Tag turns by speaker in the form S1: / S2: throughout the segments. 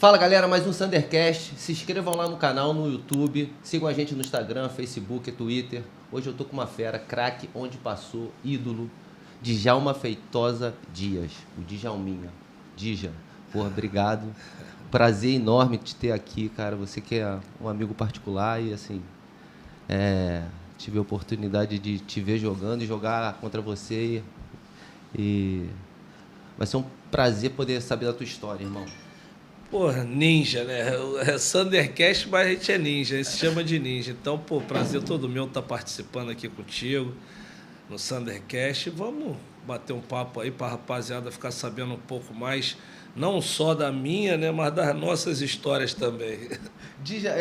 S1: Fala galera, mais um Thundercast. Se inscrevam lá no canal, no YouTube. Sigam a gente no Instagram, Facebook, Twitter. Hoje eu tô com uma fera, craque, onde passou, ídolo, Djalma Feitosa Dias. O Djalminha. Dija, porra, obrigado. Prazer enorme te ter aqui, cara. Você que é um amigo particular e assim... tive a oportunidade de te ver jogando e jogar contra você. E vai ser um prazer poder saber da tua história, irmão.
S2: Porra, ninja, né? É Thundercast, mas a gente é ninja, a gente se chama de ninja. Então, pô, prazer todo meu estar participando aqui contigo no Thundercast. Vamos bater um papo aí para a rapaziada ficar sabendo um pouco mais, não só da minha, né, mas das nossas histórias também.
S1: Dija,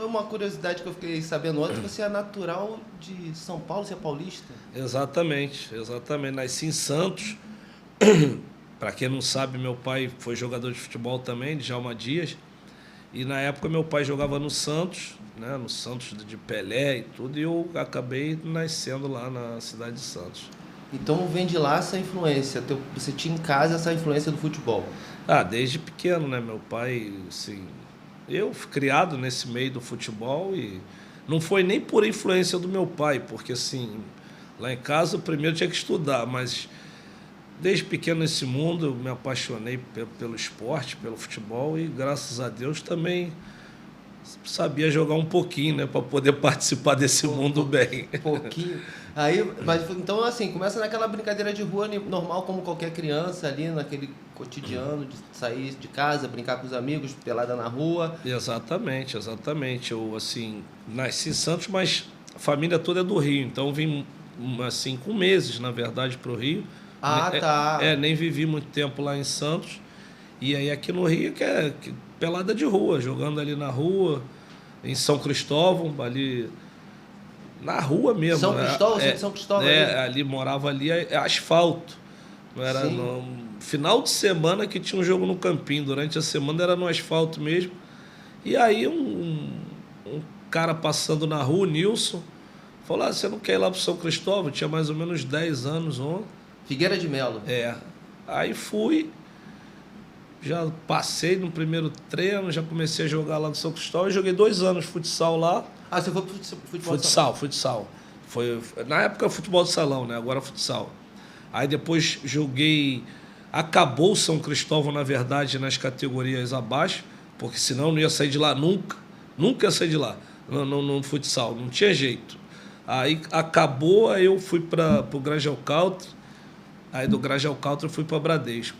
S1: uma curiosidade que eu fiquei sabendo ontem, você é natural de São Paulo, você é paulista?
S2: Exatamente, exatamente. Nasci em Santos. Para quem não sabe, meu pai foi jogador de futebol também, Djalma Dias. E na época meu pai jogava no Santos, né? No Santos de Pelé e tudo, e eu acabei nascendo lá na cidade de Santos.
S1: Então vem de lá essa influência, você tinha em casa essa influência do futebol?
S2: Desde pequeno, né? Meu pai, assim, eu fui criado nesse meio do futebol e não foi nem por influência do meu pai, porque assim, lá em casa primeiro tinha que estudar, mas desde pequeno nesse mundo eu me apaixonei pelo esporte, pelo futebol e graças a Deus também sabia jogar um pouquinho, né, para poder participar desse mundo bem.
S1: Um pouquinho. Mas então assim, começa naquela brincadeira de rua normal como qualquer criança ali, naquele cotidiano de sair de casa, brincar com os amigos, pelada na rua.
S2: Exatamente, exatamente. Eu assim, nasci em Santos, mas a família toda é do Rio, então vim assim com meses, na verdade, para o Rio.
S1: Tá.
S2: Nem vivi muito tempo lá em Santos. E aí aqui no Rio, que é pelada de rua, jogando ali na rua, em São Cristóvão, ali na rua mesmo.
S1: São Cristóvão, você de São Cristóvão?
S2: Ali morava ali, asfalto. Não era no final de semana que tinha um jogo no campinho, durante a semana era no asfalto mesmo. E aí um cara passando na rua, o Nilson, falou: você não quer ir lá pro São Cristóvão? Tinha mais ou menos 10 anos ontem.
S1: Figueira de Melo.
S2: Aí fui, já passei no primeiro treino, já comecei a jogar lá no São Cristóvão e joguei 2 anos futsal lá.
S1: Você foi pro futebol?
S2: Futsal. Na época futebol de salão, né? Agora futsal. Aí depois joguei, acabou o São Cristóvão, na verdade, nas categorias abaixo, porque senão eu não ia sair de lá nunca. Nunca ia sair de lá, no futsal, não tinha jeito. Aí acabou, aí eu fui para o Grajaú Country. Aí do Grajaú Country eu fui para Bradesco.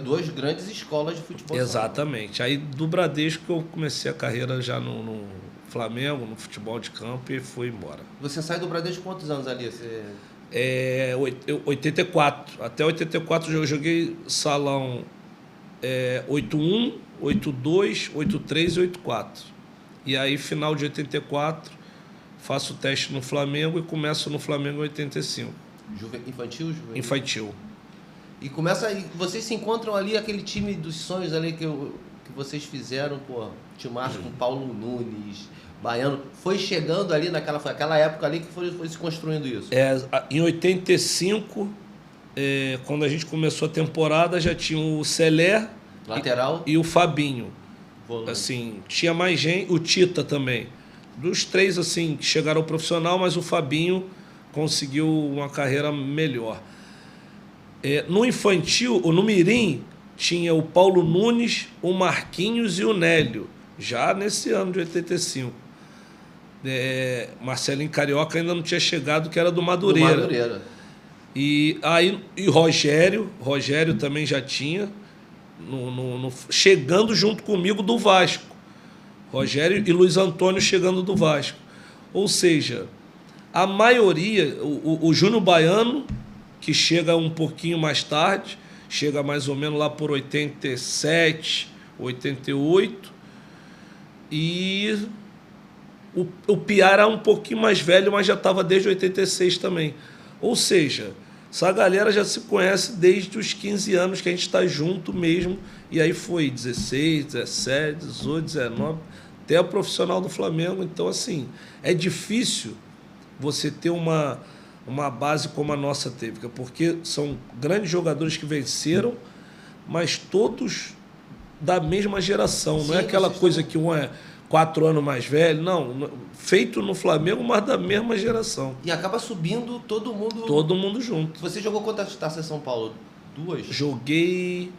S1: Duas grandes escolas de futebol.
S2: Exatamente. Aí do Bradesco eu comecei a carreira já no Flamengo, no futebol de campo e fui embora.
S1: Você sai do Bradesco quantos anos ali?
S2: 84. Até 84 eu joguei salão 81, 82, 83 e 84. E aí final de 84 faço o teste no Flamengo e começo no Flamengo em 85.
S1: Infantil?
S2: Infantil.
S1: E vocês se encontram ali, aquele time dos sonhos ali que vocês fizeram, timaço com Paulo Nunes, Baiano, foi chegando ali foi aquela época ali que foi se construindo isso?
S2: Em 85, quando a gente começou a temporada, já tinha o Celé,
S1: lateral,
S2: e o Fabinho.
S1: Volante.
S2: Assim, tinha mais gente, o Tita também. Dos três, assim, que chegaram ao profissional, mas o Fabinho conseguiu uma carreira melhor. No infantil, no Mirim, tinha o Paulo Nunes, o Marquinhos e o Nélio, já nesse ano de 85. Marcelinho Carioca ainda não tinha chegado, que era do Madureira. E Rogério também já tinha, chegando junto comigo do Vasco. Rogério e Luiz Antônio chegando do Vasco. Ou seja, a maioria, o Júnior Baiano, que chega um pouquinho mais tarde, chega mais ou menos lá por 87, 88, e o Piá era um pouquinho mais velho, mas já estava desde 86 também. Ou seja, essa galera já se conhece desde os 15 anos que a gente está junto mesmo, e aí foi 16, 17, 18, 19, até o profissional do Flamengo. Então, assim, é difícil você ter uma base como a nossa teve, porque são grandes jogadores que venceram, mas todos da mesma geração.
S1: Sim,
S2: não é aquela
S1: vocês
S2: coisa
S1: estão-
S2: que um é 4 anos mais velho. Não, feito no Flamengo, mas da mesma geração.
S1: E acaba subindo todo mundo.
S2: Todo mundo junto.
S1: Você jogou contra a Taça São Paulo? 2?
S2: Joguei...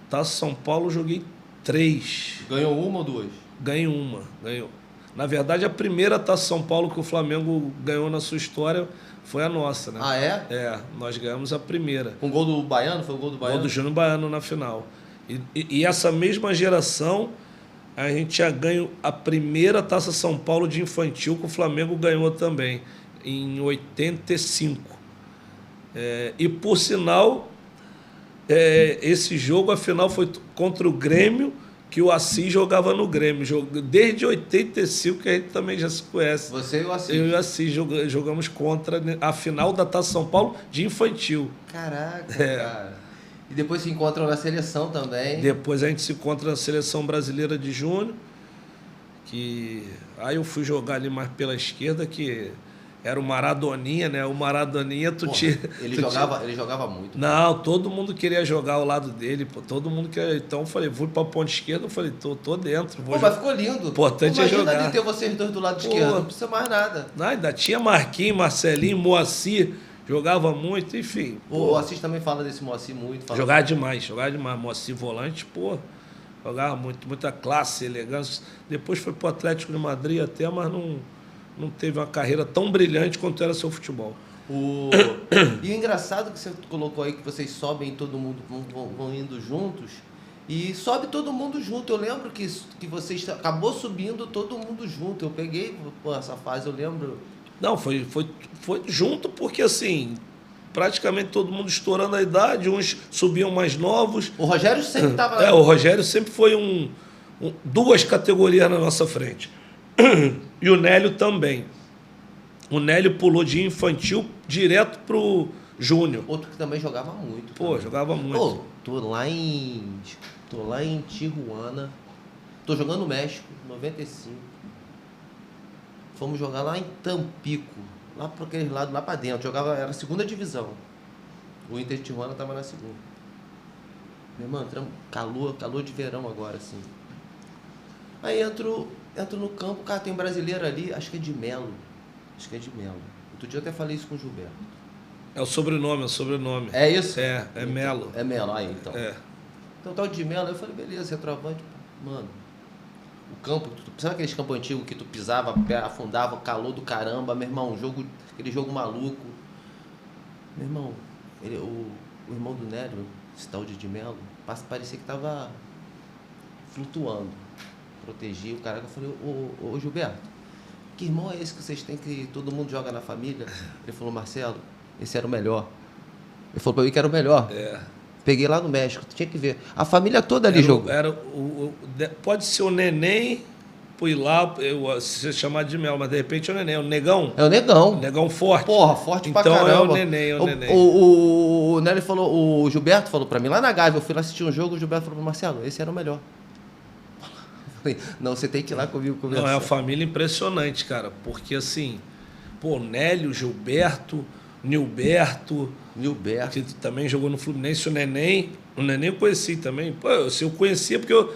S2: Taça São Paulo, joguei 3.
S1: Ganhou uma ou 2?
S2: Ganhei uma. Ganhou. Na verdade, a primeira Taça São Paulo que o Flamengo ganhou na sua história foi a nossa, né?
S1: Ah, é?
S2: É, nós ganhamos a primeira.
S1: Com o gol do Baiano? Foi o gol do Baiano?
S2: Gol do Júnior Baiano na final. E essa mesma geração, a gente já ganhou a primeira Taça São Paulo de infantil que o Flamengo ganhou também, em 85. E por sinal, esse jogo, a final foi contra o Grêmio, que o Assis jogava no Grêmio. Desde 85 que a gente também já se conhece.
S1: Você e o Assis?
S2: Eu e o Assis jogamos contra a final da Taça São Paulo de infantil.
S1: Caraca, cara. E depois se encontram na seleção também.
S2: Depois a gente se encontra na Seleção Brasileira de Júnior, que aí eu fui jogar ali mais pela esquerda, que era o Maradoninha, né? O Maradoninha,
S1: Porra, ele jogava muito.
S2: Não, todo mundo queria jogar ao lado dele, pô, todo mundo queria. Então eu falei, fui pra ponta esquerda, eu falei, tô dentro.
S1: Pô, mas ficou lindo.
S2: Importante é jogar.
S1: Imagina de ter vocês dois do lado esquerdo, não precisa mais nada.
S2: Não, ainda tinha Marquinhos, Marcelinho, Moacir, jogava muito, enfim.
S1: O Assis também fala desse Moacir muito.
S2: Jogava demais. Moacir volante, pô, jogava muito, muita classe, elegância. Depois foi pro Atlético de Madrid até, mas não teve uma carreira tão brilhante quanto era seu futebol.
S1: E o engraçado que você colocou aí, que vocês sobem, todo mundo vão indo juntos, e sobe todo mundo junto. Eu lembro que vocês acabou subindo todo mundo junto. Eu peguei essa fase, eu lembro.
S2: Não, foi junto porque, assim, praticamente todo mundo estourando a idade, uns subiam mais novos.
S1: O Rogério sempre estava...
S2: O Rogério sempre foi duas categorias na nossa frente. E o Nélio também. O Nélio pulou de infantil direto pro júnior.
S1: Outro que também jogava muito.
S2: Pô,
S1: também.
S2: jogava muito.
S1: Pô, tô lá em Tijuana. Tô jogando no México, 95. Fomos jogar lá em Tampico. Lá para aquele lado, lá para dentro. Era a segunda divisão. O Inter de Tijuana tava na segunda. Meu irmão, calor de verão agora, assim. Aí entro no campo, cara, tem um brasileiro ali, acho que é de Melo. Outro dia eu até falei isso com o Gilberto.
S2: É o sobrenome.
S1: É isso?
S2: É Melo.
S1: É Melo, aí então.
S2: É.
S1: Então tal de Melo, eu falei, beleza, centroavante, mano. O campo, sabe aqueles campos antigos que tu pisava, afundava, calor do caramba, meu irmão, aquele jogo maluco. Meu irmão, o irmão do Nélio, esse tal de Melo, parecia que tava flutuando. Protegi o cara, eu falei, ô Gilberto, que irmão é esse que vocês têm que todo mundo joga na família? Ele falou, Marcelo, esse era o melhor. Ele falou pra mim que era o melhor. Peguei lá no México, tinha que ver. A família toda ali jogou.
S2: Pode ser o Neném, fui lá, se chamar de Melo, mas de repente é o Neném, o Negão.
S1: É o Negão.
S2: Negão forte.
S1: Porra, forte
S2: então,
S1: pra caramba.
S2: Então é o Neném,
S1: O Nélio falou, o Gilberto falou pra mim, lá na Gávea, eu fui lá assistir um jogo, o Gilberto falou, Marcelo, esse era o melhor. Não, você tem que ir lá comigo conversar.
S2: Não, é uma família impressionante, cara, porque assim, pô, Nélio, Gilberto, Nilberto, que também jogou no Fluminense, o Neném eu conheci também. Pô, eu conhecia porque eu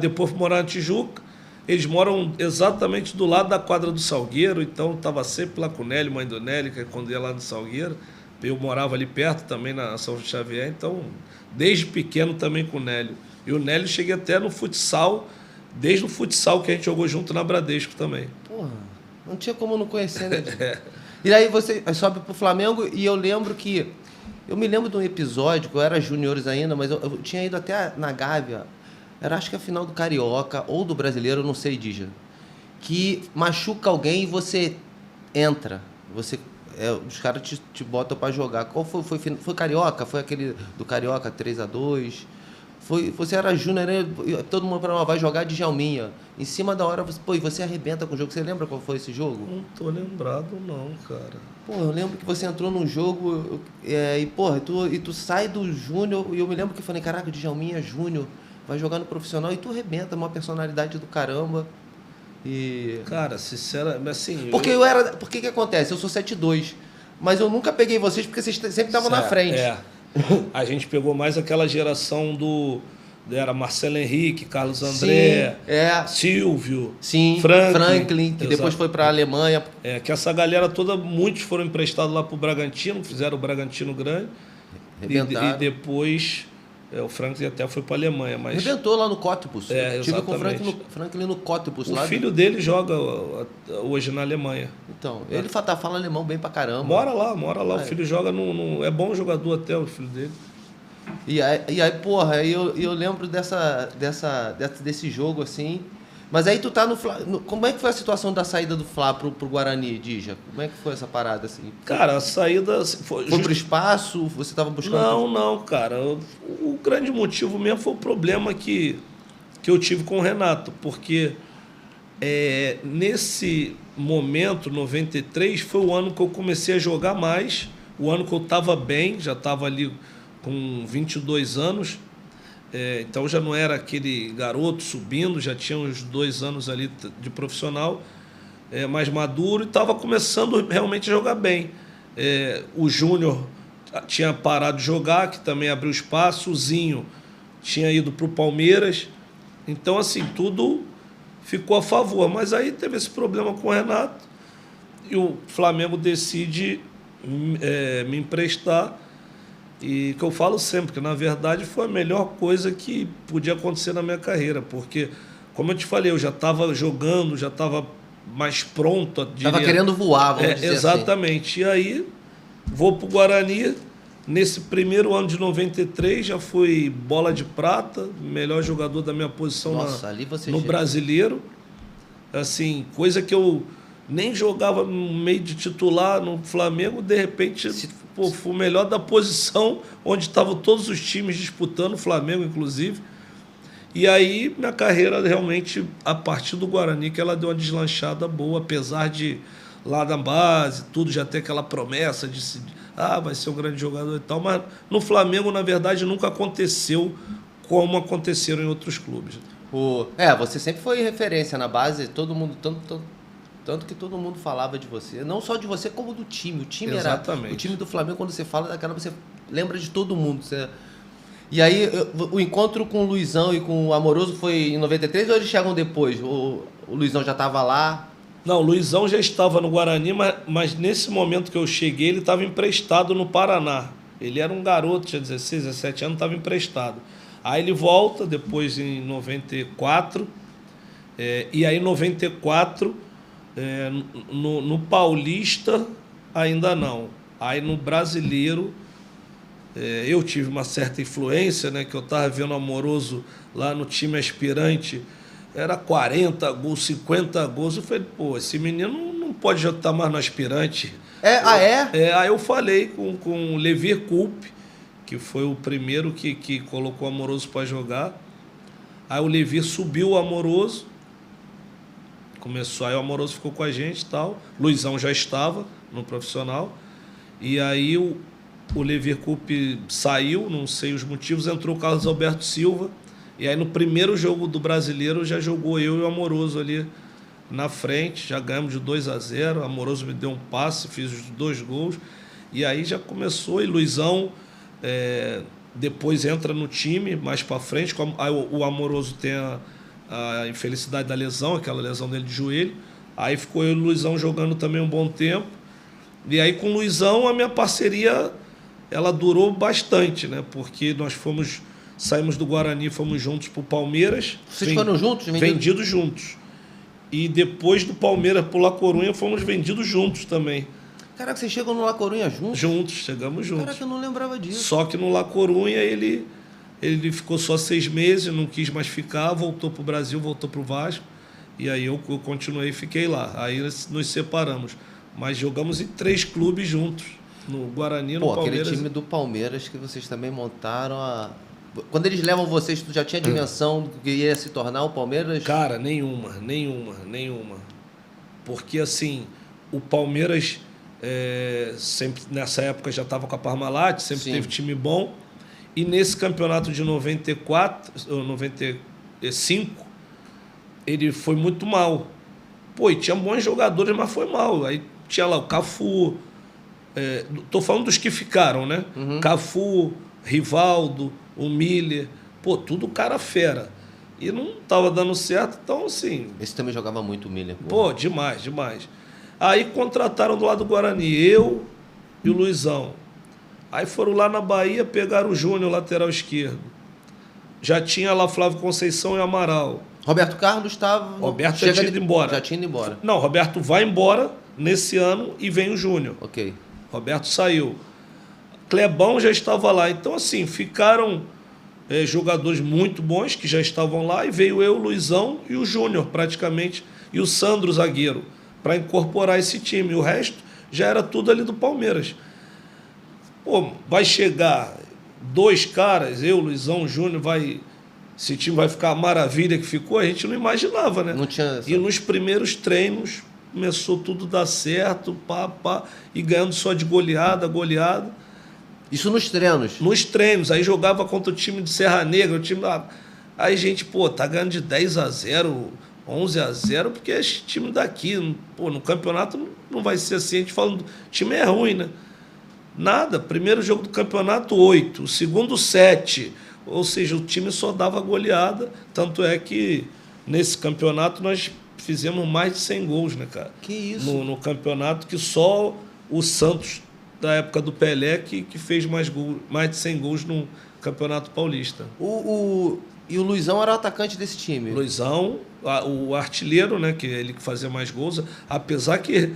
S2: depois fui morar na Tijuca, eles moram exatamente do lado da quadra do Salgueiro, então estava sempre lá com o Nélio, mãe do Nélio, que quando ia lá no Salgueiro, eu morava ali perto também, na São Xavier, então, desde pequeno também com o Nélio. E o Nélio cheguei até no futsal, desde o futsal que a gente jogou junto na Bradesco também.
S1: Porra, não tinha como não conhecer, né? E aí você sobe pro Flamengo e eu lembro que... Eu me lembro de um episódio, que eu era juniores ainda, mas eu tinha ido até na Gávea, era acho que a final do Carioca ou do Brasileiro, eu não sei, Dija, que machuca alguém e você entra. Os caras te botam pra jogar. Qual foi Carioca? Foi aquele do Carioca 3-2... Você era júnior, né? Todo mundo vai jogar de Djalminha. Em cima da hora, você arrebenta com o jogo. Você lembra qual foi esse jogo?
S2: Não tô lembrado não, cara.
S1: Pô, eu lembro que você entrou num jogo tu sai do júnior, e eu me lembro que eu falei, caraca, o Djalminha júnior, vai jogar no profissional, e tu arrebenta, uma personalidade do caramba. E...
S2: Cara, sinceramente, assim...
S1: Por que acontece? Eu sou 7'2", mas eu nunca peguei vocês porque vocês sempre estavam na frente.
S2: A gente pegou mais aquela geração do Era Marcelo Henrique, Carlos André, Silvio,
S1: Franklin, que depois foi para a Alemanha.
S2: Que essa galera toda, muitos foram emprestados lá para o Bragantino, fizeram o Bragantino grande. E depois o Franklin até foi para a Alemanha. Mas...
S1: Arrebentou lá no Cottbus.
S2: Tive
S1: com o Franklin no Cottbus.
S2: O filho dele joga hoje na Alemanha.
S1: Então, ele fala alemão bem pra caramba.
S2: Mora lá. O filho joga é bom jogador até, o filho dele.
S1: E aí porra, eu lembro desse jogo, assim. Mas aí tu tá no Fla. Como é que foi a situação da saída do Fla pro Guarani, Dija? Como é que foi essa parada, assim?
S2: Cara, a saída... Foi
S1: pro espaço? Você tava buscando...
S2: Não, cara. O grande motivo mesmo foi o problema que eu tive com o Renato. Porque nesse momento, 93, foi o ano que eu comecei a jogar mais. O ano que eu tava bem, já tava ali com 22 anos. Então já não era aquele garoto subindo, já tinha uns 2 anos ali de profissional, mais maduro, e estava começando realmente a jogar bem. O Júnior tinha parado de jogar, que também abriu espaço, o Zinho tinha ido para o Palmeiras, então assim, tudo ficou a favor. Mas aí teve esse problema com o Renato, e o Flamengo decide me emprestar. E que eu falo sempre, que na verdade foi a melhor coisa que podia acontecer na minha carreira, porque, como eu te falei, eu já estava jogando, já estava mais pronto.
S1: Estava querendo voar, vamos dizer
S2: exatamente. Assim. E aí, vou para o Guarani, nesse primeiro ano de 93, já fui bola de prata, melhor jogador da minha posição no Brasileiro. Assim, coisa que eu nem jogava no meio de titular no Flamengo, de repente... fui o melhor da posição, onde estavam todos os times disputando, o Flamengo inclusive. E aí minha carreira realmente, a partir do Guarani, que ela deu uma deslanchada boa, apesar de lá na base, tudo já ter aquela promessa de vai ser um grande jogador e tal, mas no Flamengo, na verdade, nunca aconteceu como aconteceram em outros clubes.
S1: Você sempre foi referência na base, todo mundo... Tanto que todo mundo falava de você. Não só de você, como do time. O time
S2: Exatamente.
S1: O time do Flamengo, quando você fala daquela, você lembra de todo mundo. E aí, o encontro com o Luizão e com o Amoroso foi em 93 ou eles chegam depois? O Luizão já estava lá?
S2: Não, o Luizão já estava no Guarani, mas nesse momento que eu cheguei, ele estava emprestado no Paraná. Ele era um garoto, tinha 16, 17 anos, estava emprestado. Aí ele volta, depois em 94. E aí em 94... no Paulista ainda não. Aí no Brasileiro eu tive uma certa influência, né, que eu estava vendo Amoroso lá no time aspirante, era 40 gols, 50 gols. Eu falei, esse menino não pode já estar mais no aspirante. Aí eu falei com o Levir Coupe, que foi o primeiro que colocou o Amoroso para jogar. Aí o Levir subiu o Amoroso. Começou, aí o Amoroso ficou com a gente e tal. Luizão já estava no profissional. E aí o Levir Coupe saiu, não sei os motivos, entrou o Carlos Alberto Silva. E aí no primeiro jogo do Brasileiro já jogou eu e o Amoroso ali na frente. Já ganhamos de 2-0. O Amoroso me deu um passe, fiz os 2 gols. E aí já começou. E Luizão depois entra no time mais para frente. Aí o Amoroso tem a infelicidade da lesão, aquela lesão dele de joelho. Aí ficou eu e o Luizão jogando também um bom tempo. E aí com o Luizão a minha parceria ela durou bastante, né? Porque nós saímos do Guarani, fomos juntos para o Palmeiras.
S1: Vocês foram juntos?
S2: Vendidos juntos. E depois do Palmeiras para o La Coruña fomos vendidos juntos também.
S1: Caraca, vocês chegam no La Coruña juntos?
S2: Juntos, chegamos juntos.
S1: Caraca, eu não lembrava disso.
S2: Só que no La Coruña ele ficou só 6 meses, não quis mais ficar, voltou para o Brasil, voltou para o Vasco. E aí eu continuei e fiquei lá. Aí nos separamos. Mas jogamos em 3 clubes juntos. No Guarani, no Palmeiras.
S1: Aquele time do Palmeiras que vocês também montaram. Quando eles levam vocês, tu já tinha dimensão do que ia se tornar o Palmeiras?
S2: Cara, nenhuma. Porque assim, o Palmeiras sempre nessa época já estava com a Parmalat, sempre teve time bom. E nesse campeonato de 95, ele foi muito mal. E tinha bons jogadores, mas foi mal. Aí tinha lá o Cafu, tô falando dos que ficaram, né? Cafu, Rivaldo, o Miller. Pô, tudo cara fera. E não tava dando certo, então assim...
S1: Esse também jogava muito o Miller.
S2: Pô, demais, demais. Aí contrataram do lado do Guarani, eu e o Luizão. Aí foram lá na Bahia, pegaram o Júnior, lateral esquerdo. Já tinha lá Flávio Conceição e Amaral.
S1: Roberto Carlos estava...
S2: Roberto já tinha ido embora.
S1: Já tinha ido embora.
S2: Não, Roberto vai embora nesse ano e vem o Júnior.
S1: Ok.
S2: Roberto saiu. Clebão já estava lá. Então, assim, ficaram jogadores muito bons que já estavam lá e veio eu, o Luizão e o Júnior, praticamente, e o Sandro, zagueiro, para incorporar esse time. O resto já era tudo ali do Palmeiras. Pô, vai chegar 2 caras, eu, Luizão, Júnior, esse time vai ficar a maravilha que ficou, a gente não imaginava, né?
S1: Não tinha...
S2: E nos primeiros treinos começou tudo a dar certo, e ganhando só de goleada.
S1: Isso nos treinos?
S2: Nos treinos, aí jogava contra o time de Serra Negra, o time lá. Aí, gente, pô, tá ganhando de 10-0, 11-0, porque é esse time daqui, pô, no campeonato não vai ser assim, a gente falando, o time é ruim, né? Nada, primeiro jogo do campeonato, 8, o segundo, 7, ou seja, o time só dava goleada, tanto é que nesse campeonato nós fizemos mais de 100 gols, né, cara?
S1: Que isso?
S2: No campeonato, que só o Santos, da época do Pelé, que fez mais de 100 gols no Campeonato Paulista.
S1: E o Luizão era o atacante desse time?
S2: Luizão, o artilheiro, né, que é ele que fazia mais gols, apesar que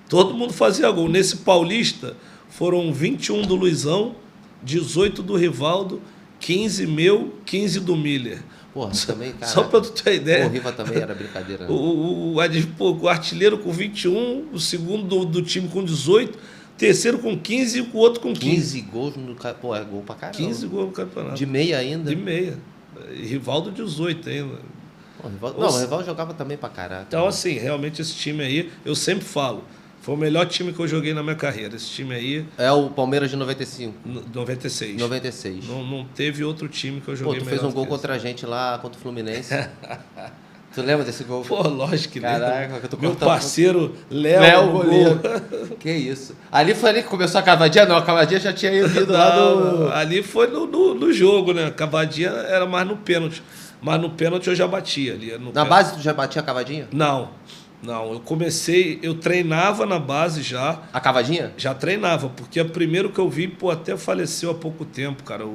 S2: todo mundo fazia gol. Nesse Paulista, foram 21 do Luizão, 18 do Rivaldo, 15 meu, 15 do Miller.
S1: Porra, também, cara.
S2: Só para tu ter ideia.
S1: O Riva também era brincadeira. Né?
S2: O artilheiro com 21, o segundo do time com 18, terceiro com 15 e o outro com 15.
S1: 15 gols no... Pô, é gol pra caramba.
S2: 15 gols no campeonato.
S1: De meia ainda?
S2: De meia. E Rivaldo 18 ainda.
S1: Pô, o Rivaldo jogava também pra caraca.
S2: Então, assim, realmente esse time aí, eu sempre falo, foi o melhor time que eu joguei na minha carreira. Esse time aí...
S1: É o Palmeiras de 95?
S2: 96.
S1: 96.
S2: Não teve outro time que eu joguei melhor.
S1: Pô, tu fez um gol contra a gente lá, contra o Fluminense. Tu lembra desse gol?
S2: Pô, lógico que lembro.
S1: Caraca, que eu tô
S2: meu parceiro Léo
S1: goleiro. Que isso. Ali foi ali que começou a cavadinha? Não, a cavadinha já tinha ido lá do...
S2: Ali foi no jogo, né? A cavadinha era mais no pênalti. Mas no pênalti eu já batia ali.
S1: Na base tu já batia a cavadinha?
S2: Não, eu treinava na base já.
S1: A cavadinha?
S2: Já treinava, porque o primeiro que eu vi, pô, até faleceu há pouco tempo, cara.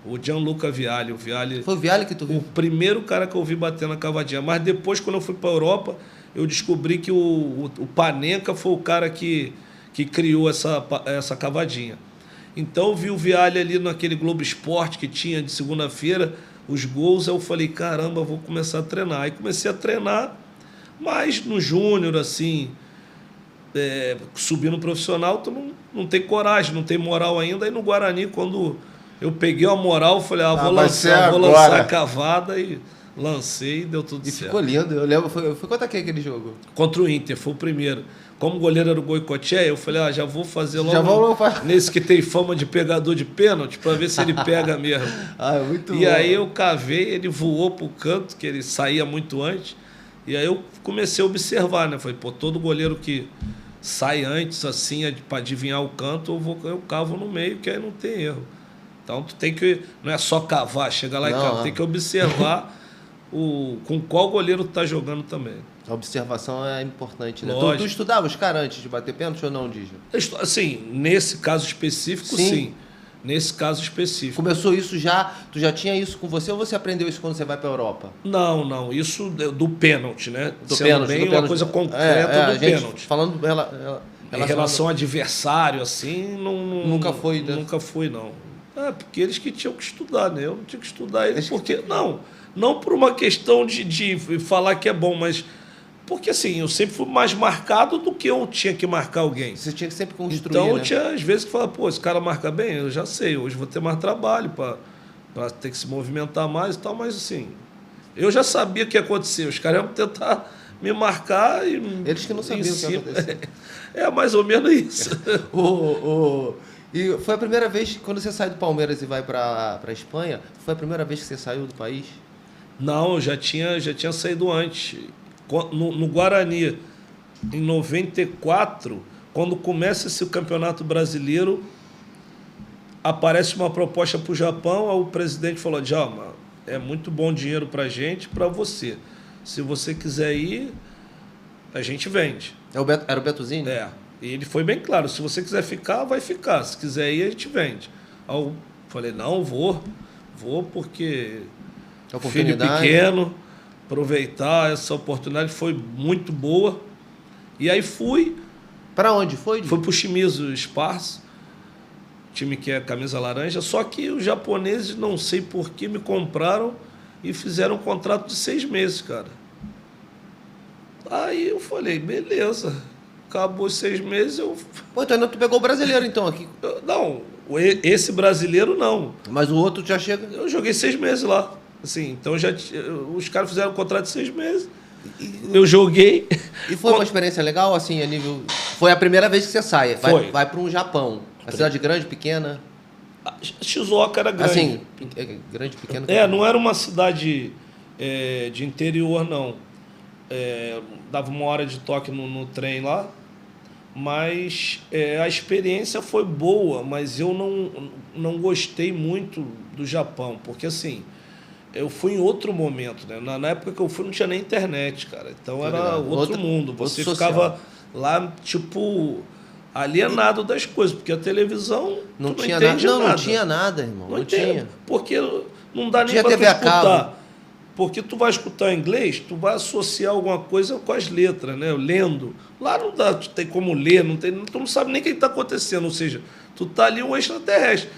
S2: O Gianluca Vialli.
S1: Foi o Vialli que tu viu?
S2: O primeiro cara que eu vi bater na cavadinha. Mas depois, quando eu fui para a Europa, eu descobri que o Panenka foi o cara que criou essa cavadinha. Então eu vi o Vialli ali naquele Globo Esporte que tinha de segunda-feira, os gols, eu falei, caramba, vou começar a treinar. Aí comecei a treinar, mas no júnior, assim, subir no profissional, tu não tem coragem, não tem moral ainda. Aí no Guarani, quando eu peguei a moral, falei, vou lançar a cavada e lancei e deu tudo certo.
S1: Ficou lindo, eu lembro, foi contra quem aquele jogo?
S2: Contra o Inter, foi o primeiro. Como o goleiro era o Goicoechea, eu falei, já vou fazer logo nesse que tem fama de pegador de pênalti, para ver se ele pega mesmo.
S1: Muito
S2: e
S1: bom.
S2: Aí eu cavei, ele voou pro canto, que ele saía muito antes, e aí eu comecei a observar, né? Falei, pô, todo goleiro que sai antes, assim, para adivinhar o canto, eu cavo no meio, que aí não tem erro. Então tu tem que, não é só cavar, chegar lá e cavar, tem que observar com qual goleiro tu tá jogando também.
S1: A observação é importante, né? Tu estudava os caras antes de bater pênalti ou não, Dígia?
S2: Assim, nesse caso específico, sim. Nesse caso específico.
S1: Começou isso já? Tu já tinha isso com você ou você aprendeu isso quando você vai para a Europa?
S2: Não. Isso do pênalti, né?
S1: Do pênalti.
S2: Uma coisa concreta do pênalti.
S1: Falando
S2: em relação ao adversário, assim,
S1: nunca foi.
S2: Nunca foi, não. Porque eles que tinham que estudar, né? Eu não tinha que estudar eles porque... Não por uma questão de falar que é bom, mas... Porque, assim, eu sempre fui mais marcado do que eu tinha que marcar alguém.
S1: Você tinha que sempre construir,
S2: então, eu
S1: né?
S2: tinha, às vezes, que falar, pô, esse cara marca bem, eu já sei, hoje vou ter mais trabalho para ter que se movimentar mais e tal, mas, assim, eu já sabia o que ia acontecer. Os caras iam tentar me marcar e...
S1: Eles que não sabiam o que ia acontecer.
S2: É mais ou menos isso.
S1: E foi a primeira vez, quando você sai do Palmeiras e vai para a Espanha, foi a primeira vez que você saiu do país?
S2: Não, eu já tinha saído antes. No Guarani, em 94, quando começa esse campeonato brasileiro, aparece uma proposta para o Japão, aí o presidente falou, Djalma, é muito bom dinheiro pra gente, pra você. Se você quiser ir, a gente vende.
S1: Era o Betuzini?
S2: É. E ele foi bem claro, se você quiser ficar, vai ficar. Se quiser ir, a gente vende. Aí eu falei, não, vou porque filho pequeno, aproveitar essa oportunidade foi muito boa. E aí fui.
S1: Para onde foi?
S2: Fui pro Shimizu Sparse, time que é camisa laranja, só que os japoneses, não sei por que, me compraram e fizeram um contrato de 6 meses, cara. Aí eu falei, beleza, acabou os 6 meses, eu...
S1: Pô, então ainda tu pegou o brasileiro então aqui.
S2: Não, esse brasileiro não.
S1: Mas o outro já chega...
S2: Eu joguei 6 meses lá, assim, então os caras fizeram um contrato de 6 meses, eu joguei...
S1: E foi uma experiência legal, assim, a nível... Foi a primeira vez que você sai, vai para um Japão. A cidade grande, pequena?
S2: A Shizuoka era grande.
S1: Assim, grande, pequena?
S2: Não era uma cidade de interior, não. Dava 1 hora de toque no trem lá, mas a experiência foi boa, mas eu não gostei muito do Japão, porque assim, eu fui em outro momento, né? Na época que eu fui não tinha nem internet, cara, então era outro mundo, você ficava lá, tipo, alienado das coisas, porque a televisão
S1: não tinha nada. Não tinha nada, irmão, não tinha.
S2: Porque não dá nem
S1: para
S2: tu escutar. Porque tu vai escutar inglês, tu vai associar alguma coisa com as letras, né? Lendo. Lá não dá, tu tem como ler, tu não sabe nem o que está acontecendo. Ou seja, tu tá ali um extraterrestre.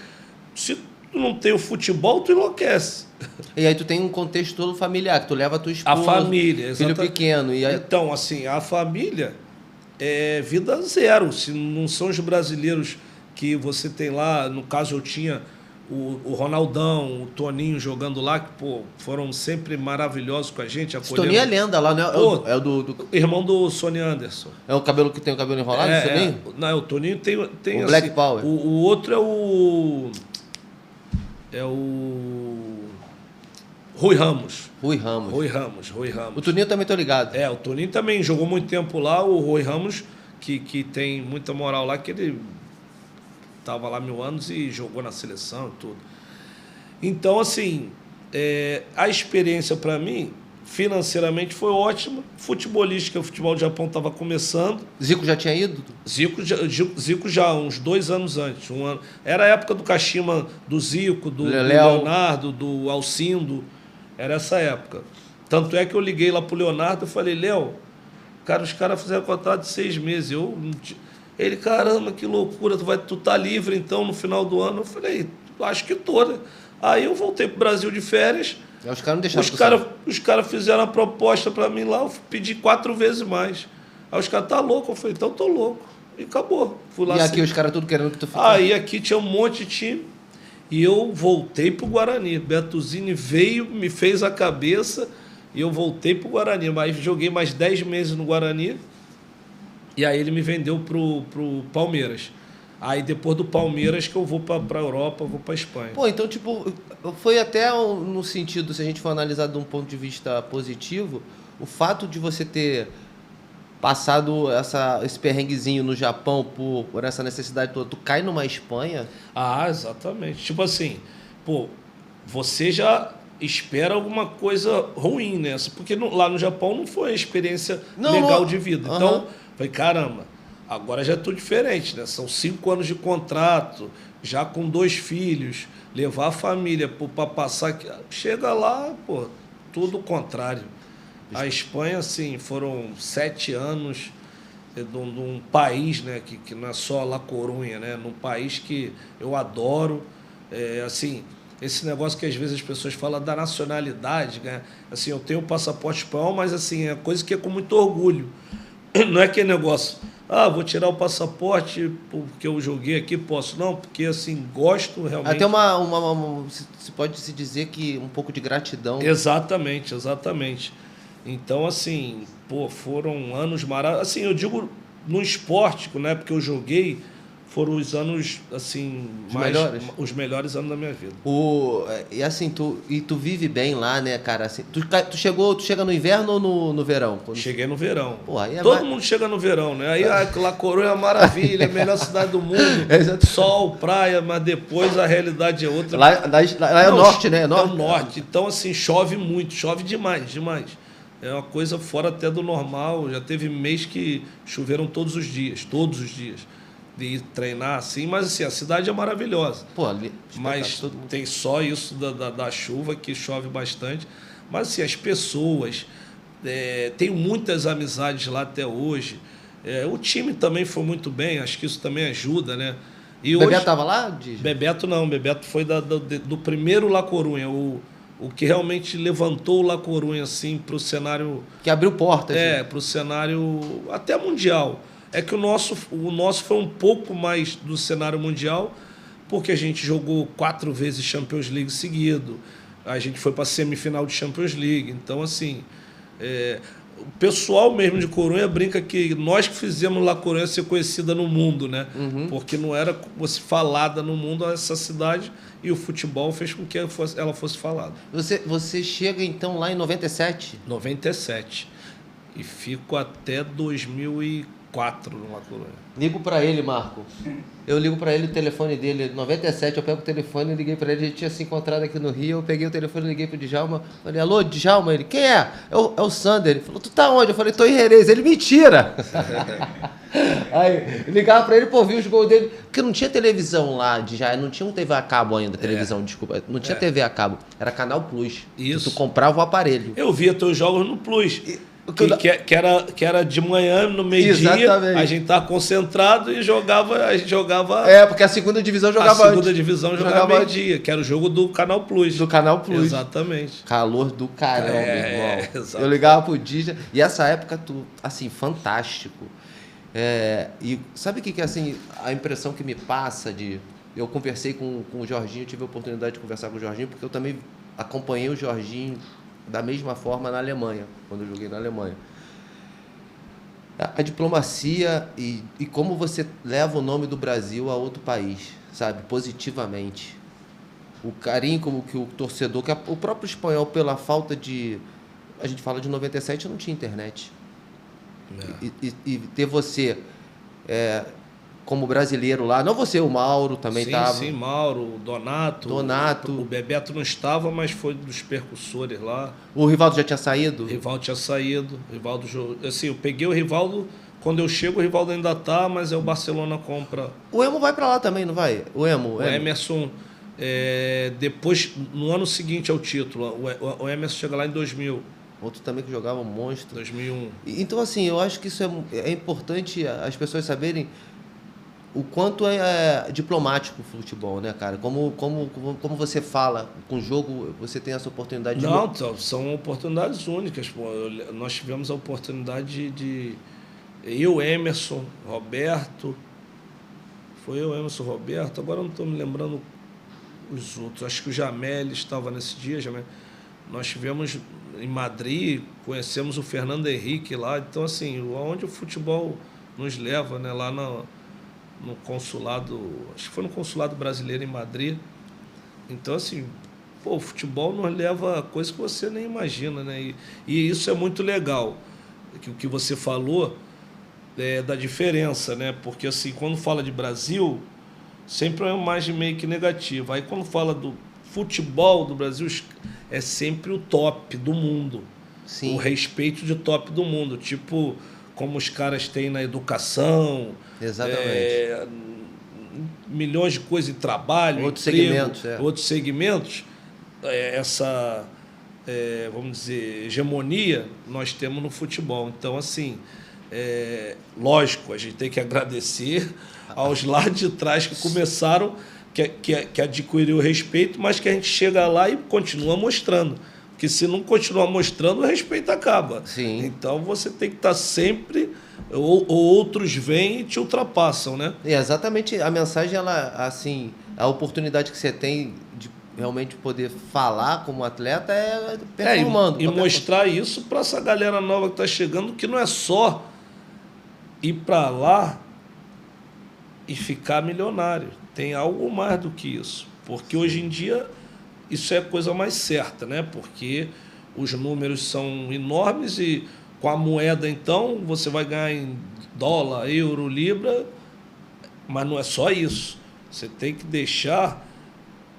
S2: Se tu não tem o futebol, tu enlouquece.
S1: E aí tu tem um contexto todo familiar, que tu leva a tua esposa,
S2: a família,
S1: filho pequeno. E aí...
S2: Então, assim, a família é vida zero. Se não são os brasileiros que você tem lá, no caso eu tinha... O Ronaldão, o Toninho jogando lá, que pô, foram sempre maravilhosos com a gente.
S1: Esse Toninho é lenda lá, né? É o do
S2: irmão do Sonny Anderson.
S1: É o cabelo que tem o cabelo enrolado, o Toninho?
S2: Não, o Toninho tem
S1: o
S2: assim,
S1: Black Power.
S2: O outro é o Rui Ramos.
S1: Rui Ramos.
S2: O
S1: Toninho também tô ligado.
S2: O Toninho também jogou muito tempo lá. O Rui Ramos, que tem muita moral lá, que ele... estava lá 1000 anos e jogou na seleção e tudo. Então, assim, a experiência para mim, financeiramente, foi ótima. Futebolística, o futebol do Japão estava começando.
S1: Zico já tinha ido?
S2: Zico já, uns 2 anos antes. Era a época do Kashima, do Zico, do Leonardo, do Alcindo. Era essa época. Tanto é que eu liguei lá pro Leonardo e falei, Léo, cara, os caras fizeram contrato de 6 meses. Ele, caramba, que loucura, tu tá livre então no final do ano? Eu falei, acho que tô, né? Aí eu voltei pro Brasil de férias.
S1: Os caras não deixaram.
S2: Os caras fizeram a proposta para mim lá, eu pedi 4 vezes mais. Aí os caras, tá louco? Eu falei, então tô louco. E acabou. Fui lá.
S1: E aqui os caras tudo querendo que tu fique.
S2: Aí aqui tinha um monte de time. E eu voltei pro Guarani. Betuzini veio, me fez a cabeça e eu voltei pro Guarani. Mas joguei mais 10 meses no Guarani. E aí ele me vendeu pro Palmeiras. Aí depois do Palmeiras que eu vou pra Europa, vou pra Espanha.
S1: Pô, então, tipo, foi até no sentido, se a gente for analisar de um ponto de vista positivo, o fato de você ter passado esse perrenguezinho no Japão por essa necessidade toda, tu cai numa Espanha...
S2: Ah, exatamente. Tipo assim, pô, você já espera alguma coisa ruim nessa, porque lá no Japão não foi uma experiência legal de vida. Então... Falei, caramba, agora já é tudo diferente, né? São 5 anos de contrato, já com 2 filhos, levar a família para passar... Chega lá, pô, tudo o contrário. A Espanha, assim, foram 7 anos de um país, né? Que não é só La Coruña, né? Num país que eu adoro, assim... Esse negócio que às vezes as pessoas falam da nacionalidade, né? Assim, eu tenho o passaporte espanhol, mas assim, é coisa que é com muito orgulho. Não é aquele negócio, vou tirar o passaporte porque eu joguei aqui, posso. Não, porque assim, gosto realmente.
S1: Até se pode se dizer que um pouco de gratidão.
S2: Exatamente. Então, assim, pô, foram anos maravilhosos. Assim, eu digo no esporte, na época que eu joguei, foram os anos, assim, os melhores anos da minha vida.
S1: E assim, tu vive bem lá, né, cara? Assim, tu chega no inverno ou no verão?
S2: Cheguei no verão.
S1: Pô, aí
S2: todo mundo chega no verão, né? Aí La Coruña é uma maravilha, é a melhor cidade do mundo. Sol, praia, mas depois a realidade é outra.
S1: Lá é o norte, né?
S2: É o norte. Então, assim, chove muito, chove demais. É uma coisa fora até do normal. Já teve mês que choveram todos os dias. De ir treinar assim, mas assim, a cidade é maravilhosa.
S1: Pô, ali,
S2: mas tem só isso da chuva, que chove bastante. Mas assim, as pessoas, tenho muitas amizades lá até hoje. O time também foi muito bem, acho que isso também ajuda, né? E
S1: o Bebeto estava lá?
S2: Bebeto não, Bebeto foi do primeiro La Coruña, o que realmente levantou o La Coruña assim, para o cenário...
S1: Que abriu portas.
S2: Para o cenário até mundial. É que o nosso foi um pouco mais do cenário mundial, porque a gente jogou 4 vezes Champions League seguido, a gente foi para a semifinal de Champions League. Então, assim, o pessoal mesmo de Coruña brinca que nós que fizemos La Coruña ser conhecida no mundo, né?
S1: Uhum.
S2: Porque não era falada no mundo essa cidade, e o futebol fez com que ela fosse falada.
S1: Você chega, então, lá em 97?
S2: 97. E fico até 2004 no La Coruña.
S1: Ligo pra ele, Marco. Eu ligo pra ele, o telefone dele, 97, eu pego o telefone, liguei pra ele, a gente tinha se encontrado aqui no Rio, eu peguei o telefone, liguei pro Djalma, falei, alô, Djalma? Ele, quem é? É o Sander. Ele falou, tu tá onde? Eu falei, tô em Jerez. Ele, mentira! Aí, ligava pra ele, pô, vi os gols dele, porque não tinha televisão lá, não tinha um TV a cabo ainda, televisão, desculpa, não tinha TV a cabo, era Canal Plus.
S2: Isso.
S1: Tu comprava o aparelho.
S2: Eu via teus jogos no Plus. Que era de manhã, no meio-dia, a gente estava concentrado e jogava.
S1: Porque a segunda divisão jogava
S2: A segunda divisão jogava meio-dia, que era o jogo do Canal Plus.
S1: Do Canal Plus.
S2: Exatamente.
S1: Calor do caramba, irmão. Exatamente. Eu ligava pro Dija, e essa época, assim, fantástico. E sabe o que assim, a impressão que me passa de... Eu conversei com o Jorginho, tive a oportunidade de conversar com o Jorginho, porque eu também acompanhei o Jorginho da mesma forma na Alemanha, quando eu joguei na Alemanha. A diplomacia e como você leva o nome do Brasil a outro país, sabe? Positivamente. O carinho como que o torcedor, o próprio espanhol, pela falta de... A gente fala de 97, não tinha internet. E ter você... como brasileiro lá, não você, o Mauro também estava.
S2: Sim, Mauro, o Donato. O Bebeto não estava, mas foi dos percussores lá.
S1: O Rivaldo já tinha saído?
S2: O Rivaldo tinha saído. Assim, eu peguei o Rivaldo, quando eu chego o Rivaldo ainda tá, mas o Barcelona compra.
S1: O Emo vai para lá também, não vai? O
S2: Emerson, depois, no ano seguinte ao título, o Emerson chega lá em 2000.
S1: Outro também que jogava um monstro.
S2: 2001.
S1: Então, assim, eu acho que isso é importante as pessoas saberem o quanto é diplomático o futebol, né, cara? Como você fala com o jogo, você tem essa oportunidade de...
S2: Não, são oportunidades únicas. Pô. Nós tivemos a oportunidade de... Eu, Emerson, Roberto... Foi eu, Emerson, Roberto... Agora eu não estou me lembrando os outros. Acho que o Jamel estava nesse dia. Nós tivemos em Madrid, conhecemos o Fernando Henrique lá. Então, assim, onde o futebol nos leva, né? Lá no consulado, acho que foi no consulado brasileiro em Madrid. Então, assim, o futebol nos leva a coisas que você nem imagina, né? E isso é muito legal, o que você falou da diferença, né? Porque, assim, quando fala de Brasil, sempre é uma imagem meio que negativa. Aí, quando fala do futebol do Brasil, é sempre o top do mundo.
S1: Sim.
S2: O respeito de top do mundo. Tipo, como os caras têm na educação.
S1: Exatamente.
S2: Milhões de coisas em trabalho,
S1: outros
S2: emprego,
S1: segmentos.
S2: Outros segmentos. Essa, vamos dizer, hegemonia nós temos no futebol. Então, assim, lógico, a gente tem que agradecer aos lá de trás que começaram, que adquiriu o respeito, mas que a gente chega lá e continua mostrando. Porque se não continuar mostrando, o respeito acaba.
S1: Sim.
S2: Então você tem que estar sempre... Ou outros vêm e te ultrapassam, né?
S1: Exatamente. A mensagem, ela, assim, a oportunidade que você tem de realmente poder falar como atleta é performando.
S2: E mostrar isso para essa galera nova que está chegando, que não é só ir para lá e ficar milionário. Tem algo mais do que isso. Porque hoje em dia isso é a coisa mais certa, né? Porque os números são enormes e com a moeda, então, você vai ganhar em dólar, euro, libra, mas não é só isso. Você tem que deixar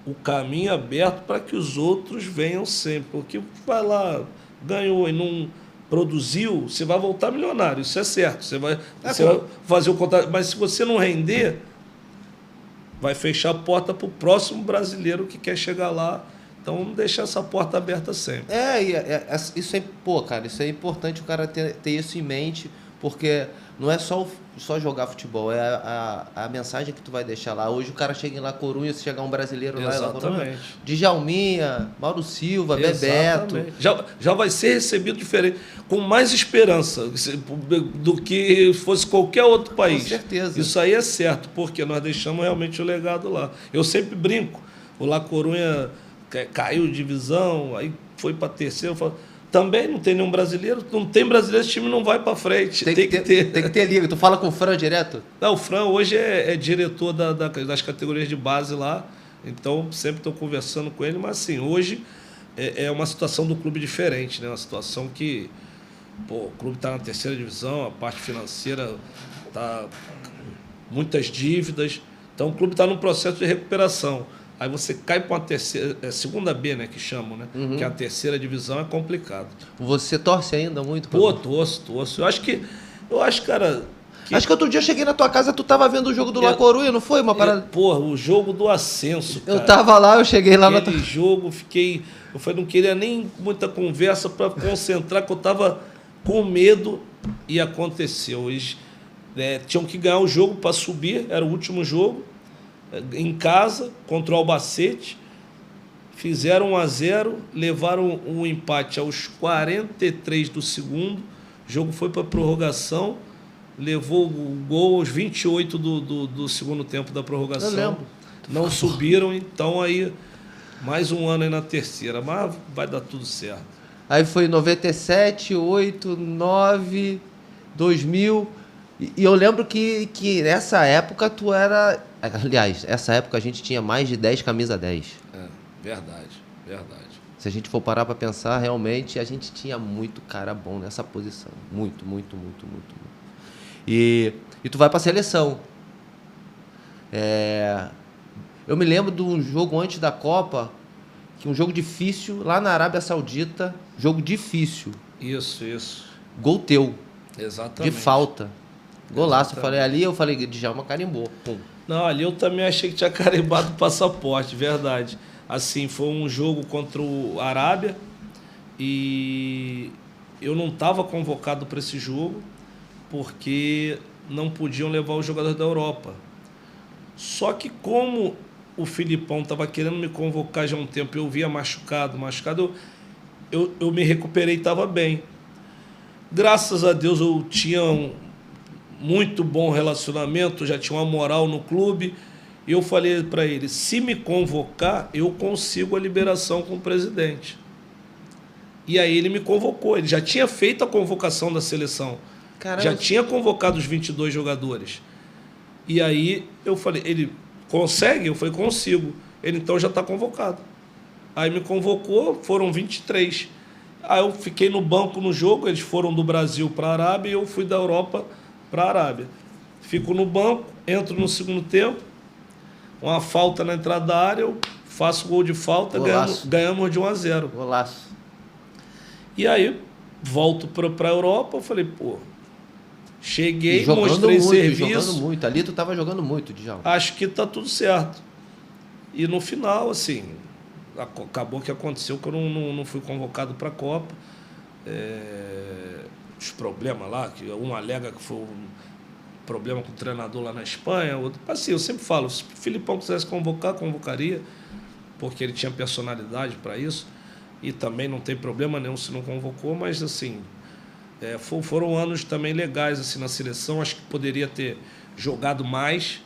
S2: o caminho aberto para que os outros venham sempre. Porque vai lá, ganhou e não produziu, você vai voltar milionário, isso é certo. Você vai fazer o contrato. Mas se você não render, vai fechar a porta para o próximo brasileiro que quer chegar lá. Então vamos deixar essa porta aberta sempre.
S1: Isso é, pô, cara, isso é importante o cara ter isso em mente, porque não é só jogar futebol, é a mensagem que tu vai deixar lá. Hoje o cara chega em La Coruña, se chegar um brasileiro lá em La Coruña, Djalminha, Mauro Silva, Bebeto.
S2: Já vai ser recebido diferente, com mais esperança do que fosse qualquer outro país.
S1: Com certeza.
S2: Isso aí é certo, porque nós deixamos realmente o legado lá. Eu sempre brinco, o La Coruña caiu de divisão, aí foi para terceiro, eu falo, também não tem nenhum brasileiro, não tem brasileiro, esse time não vai para frente. Tem que ter
S1: liga. Tu fala com o Fran direto?
S2: Não, o Fran hoje é diretor das categorias de base lá, então sempre estou conversando com ele, mas assim, hoje é uma situação do clube diferente, né? Uma situação que o clube está na terceira divisão, a parte financeira está muitas dívidas, então o clube está num processo de recuperação. Aí você cai para uma terceira, segunda B, né, que chamam, né?
S1: Uhum.
S2: Que a terceira divisão é complicado.
S1: Você torce ainda muito?
S2: Pô, torço. Eu acho, cara...
S1: Acho que outro dia eu cheguei na tua casa, tu tava vendo o jogo do La Coruña, não foi? Uma parada...
S2: Porra, o jogo do ascenso, cara.
S1: Eu tava lá, eu cheguei lá na tua...
S2: Aquele jogo, eu não queria nem muita conversa para concentrar, que eu tava com medo e aconteceu. Eles tinham que ganhar o jogo para subir, era o último jogo. Em casa, contra o Albacete, fizeram 1-0, levaram um empate aos 43 do segundo, o jogo foi para prorrogação, levou o gol aos 28 do segundo tempo da prorrogação.
S1: Eu lembro.
S2: Não subiram, então aí mais um ano aí na terceira, mas vai dar tudo certo.
S1: Aí foi 97, 8, 9, 2000... E eu lembro que nessa época tu era... Aliás, essa época a gente tinha mais de 10 camisa 10.
S2: Verdade.
S1: Se a gente for parar para pensar, realmente a gente tinha muito cara bom nessa posição. Muito. E tu vai para a seleção. Eu me lembro de um jogo antes da Copa, que um jogo difícil, lá na Arábia Saudita. Jogo difícil.
S2: Isso.
S1: Gol teu.
S2: Exatamente.
S1: De falta. Golaço. Eu falei, Djalma carimbou. Pum.
S2: Não, ali eu também achei que tinha carimbado o passaporte, verdade. Assim, foi um jogo contra o Arábia e eu não estava convocado para esse jogo porque não podiam levar os jogadores da Europa. Só que como o Filipão estava querendo me convocar já há um tempo, eu via machucado, eu me recuperei e estava bem. Graças a Deus eu tinha muito bom relacionamento, já tinha uma moral no clube. E eu falei para ele, se me convocar, eu consigo a liberação com o presidente. E aí ele me convocou, ele já tinha feito a convocação da seleção. Caramba. Já tinha convocado os 22 jogadores. E aí eu falei, ele consegue? Eu falei, consigo. Ele então já está convocado. Aí me convocou, foram 23. Aí eu fiquei no banco no jogo, eles foram do Brasil para a Arábia e eu fui da Europa para a Arábia. Fico no banco, entro no segundo tempo, uma falta na entrada da área, eu faço gol de falta, ganhamos de 1-0.
S1: Golaço.
S2: E aí, volto para a Europa, eu falei, cheguei, mostrei serviço.
S1: Jogando muito, ali tu estava jogando muito, Djalma.
S2: Acho que tá tudo certo. E no final, assim, acabou que aconteceu que eu não fui convocado para a Copa. Os problemas lá, que um alega que foi um problema com o treinador lá na Espanha, outro... Assim, eu sempre falo, se o Filipão quisesse convocar, convocaria, porque ele tinha personalidade para isso, e também não tem problema nenhum se não convocou, mas assim, foram anos também legais assim, na seleção, acho que poderia ter jogado mais,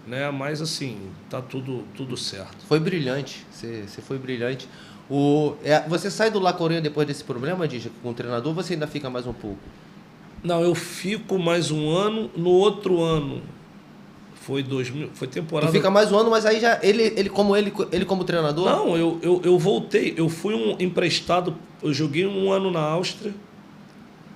S2: né? Mas assim, tá tudo certo.
S1: Foi brilhante, você foi brilhante. Você sai do La Coruña depois desse problema, Dija, com o treinador, ou você ainda fica mais um pouco?
S2: Não, eu fico mais um ano. No outro ano, Foi 2000, foi
S1: Tu
S2: temporada...
S1: fica mais um ano, mas aí já ele como treinador?
S2: Não, eu voltei. Eu fui emprestado, eu joguei um ano na Áustria,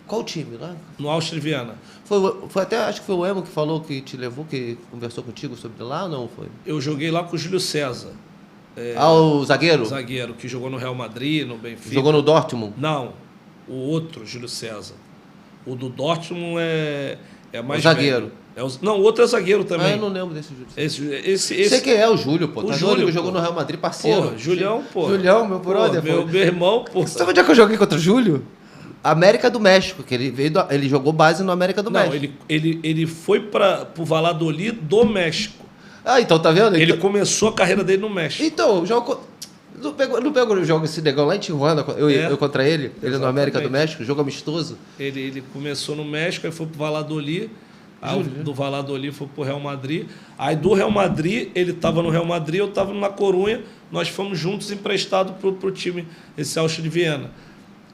S1: Qual time lá?
S2: no Áustria de Viena.
S1: Foi até, acho que foi o Emo que falou que te levou, que conversou contigo sobre lá ou não foi?
S2: Eu joguei lá com o Júlio César,
S1: O zagueiro?
S2: zagueiro, que jogou no Real Madrid, no Benfica.
S1: Jogou no Dortmund?
S2: Não, o outro, Júlio César. O do Dortmund é mais
S1: O zagueiro.
S2: velho. Não, o outro é zagueiro
S1: Ah,
S2: também.
S1: eu não lembro desse Júlio.
S2: Esse
S1: Sei quem é o Júlio, pô.
S2: O
S1: Tá
S2: Júlio,
S1: doido que jogou
S2: pô.
S1: no Real Madrid, parceiro.
S2: Pô, Julião, pô.
S1: Julião, meu brother.
S2: Pô, meu irmão, pô.
S1: Sabe onde é que eu joguei contra o Júlio? América do México, que ele jogou base no América do
S2: Não,
S1: México.
S2: ele foi pro Valladolid do México.
S1: Ah, então tá vendo?
S2: Ele começou a carreira dele no México.
S1: Então, não pegou o jogo esse negão lá em Tijuana, eu contra ele no América do
S2: Exatamente.
S1: México, jogo amistoso.
S2: Ele começou no México, aí foi pro Valladolid. Aí do Valladolid foi pro Real Madrid. Aí do Real Madrid, ele estava no Real Madrid, eu estava na Corunha. Nós fomos juntos emprestados pro time, esse Áustria de Viena.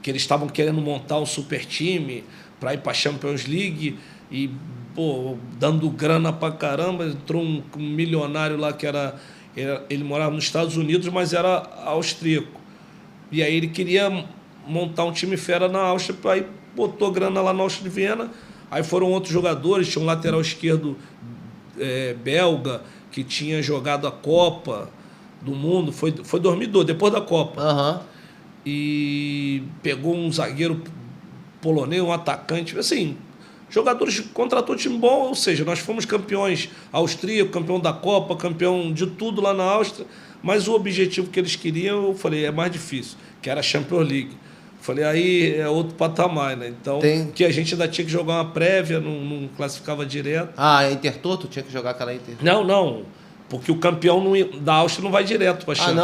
S2: Que eles estavam querendo montar um super time para ir para a Champions League e, pô, dando grana pra caramba. Entrou um milionário lá que ele morava nos Estados Unidos, mas era austríaco. E aí ele queria montar um time fera na Áustria, aí botou grana lá na Áustria de Viena. Aí foram outros jogadores, tinha um lateral esquerdo belga que tinha jogado a Copa do Mundo, foi 2002, depois da Copa.
S1: Aham.
S2: E pegou um zagueiro polonês, um atacante, assim, jogadores, contratou time bom, ou seja, nós fomos campeões austríacos, campeão da Copa, campeão de tudo lá na Áustria, mas o objetivo que eles queriam, eu falei, é mais difícil, que era a Champions League. Falei, aí é outro patamar, né? Então, que a gente ainda tinha que jogar uma prévia, não classificava direto.
S1: Ah, Intertoto? Tinha que jogar aquela Inter.
S2: Não, porque o campeão da Áustria não vai direto para a Champions.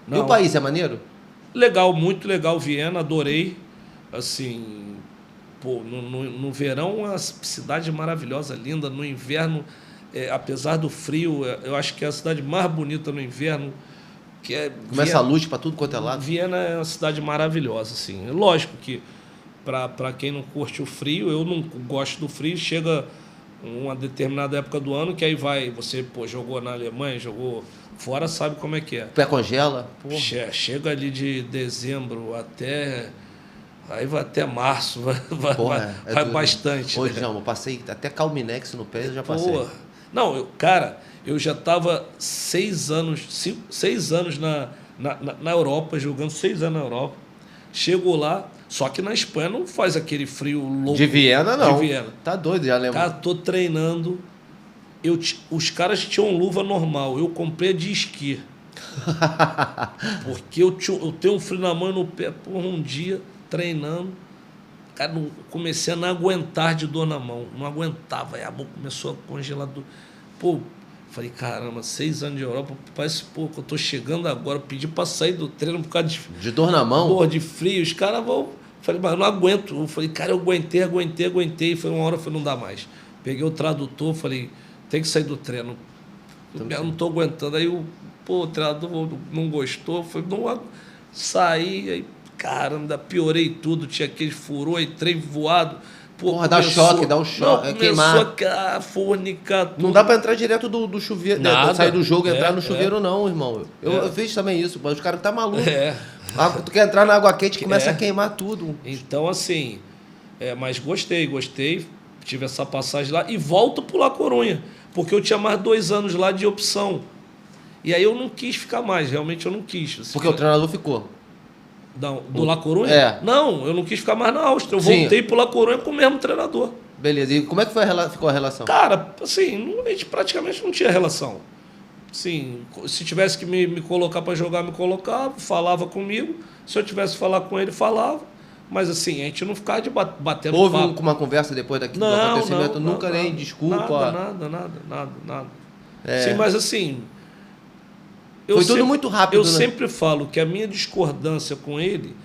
S1: Não? E o país é maneiro?
S2: Legal, muito legal, Viena, adorei. Assim, pô, no verão é uma cidade maravilhosa, linda. No inverno, apesar do frio, eu acho que é a cidade mais bonita no inverno.
S1: Começa a luz para tudo quanto é lado.
S2: Viena é uma cidade maravilhosa, assim. Lógico que para quem não curte o frio, eu não gosto do frio, chega uma determinada época do ano que aí você jogou na Alemanha, jogou fora, sabe como é que é.
S1: O pé congela.
S2: Chega ali de dezembro aí vai até março, vai bastante.
S1: Hoje, né? Eu passei até Calminex no pé, eu já passei.
S2: Pô, não, eu já estava 6 anos na Europa, jogando 6 anos na Europa. Chegou lá, só que na Espanha não faz aquele frio louco.
S1: De Viena, não.
S2: De Viena.
S1: Tá doido, já lembro.
S2: Cara, tô treinando. Os caras tinham luva normal, eu comprei a de esqui. Porque eu tenho um frio na mão e no pé, por um dia treinando. Cara, comecei a não aguentar de dor na mão. Não aguentava, aí a boca começou a congelar. Pô, falei, caramba, 6 anos de Europa, parece que eu tô chegando agora, pedi pra sair do treino por causa
S1: de dor na mão?
S2: Dor de frio, os caras vão. Falei, mas eu não aguento. Eu falei, cara, eu aguentei. Foi uma hora, não dá mais. Peguei o tradutor, falei, tem que sair do treino. Eu não tô aguentando. Aí o treinador não gostou, foi não saí, aí, caramba, piorei tudo, tinha aquele furou, aí trem voado.
S1: Porra, dá um choque.
S2: Não,
S1: queimar.
S2: A fornicar tudo.
S1: Não dá pra entrar direto do chuveiro, né? Sair do jogo e entrar no chuveiro, não, irmão. Eu fiz também isso, mas os caras tá maluco. Tu quer entrar na água quente e começa a queimar tudo.
S2: Então, assim, mas gostei. Tive essa passagem lá e volto pro La Corunha, porque eu tinha mais 2 anos lá de opção. E aí eu não quis ficar mais, realmente eu não quis. Assim,
S1: porque o treinador ficou?
S2: Do La Corunha? Não, eu não quis ficar mais na Áustria. Eu voltei pro La Corunha com o mesmo treinador.
S1: Beleza, e como é que ficou a relação?
S2: Cara, assim, a gente praticamente não tinha relação. Assim, se tivesse que me colocar para jogar, me colocava, falava comigo. Se eu tivesse que falar com ele, falava. Mas assim, a gente não ficava de batendo
S1: Houve
S2: papo.
S1: uma conversa depois do acontecimento? Nunca nem desculpa?
S2: Nada. Sim, mas assim...
S1: Foi tudo muito rápido,
S2: Eu sempre falo que a minha discordância com ele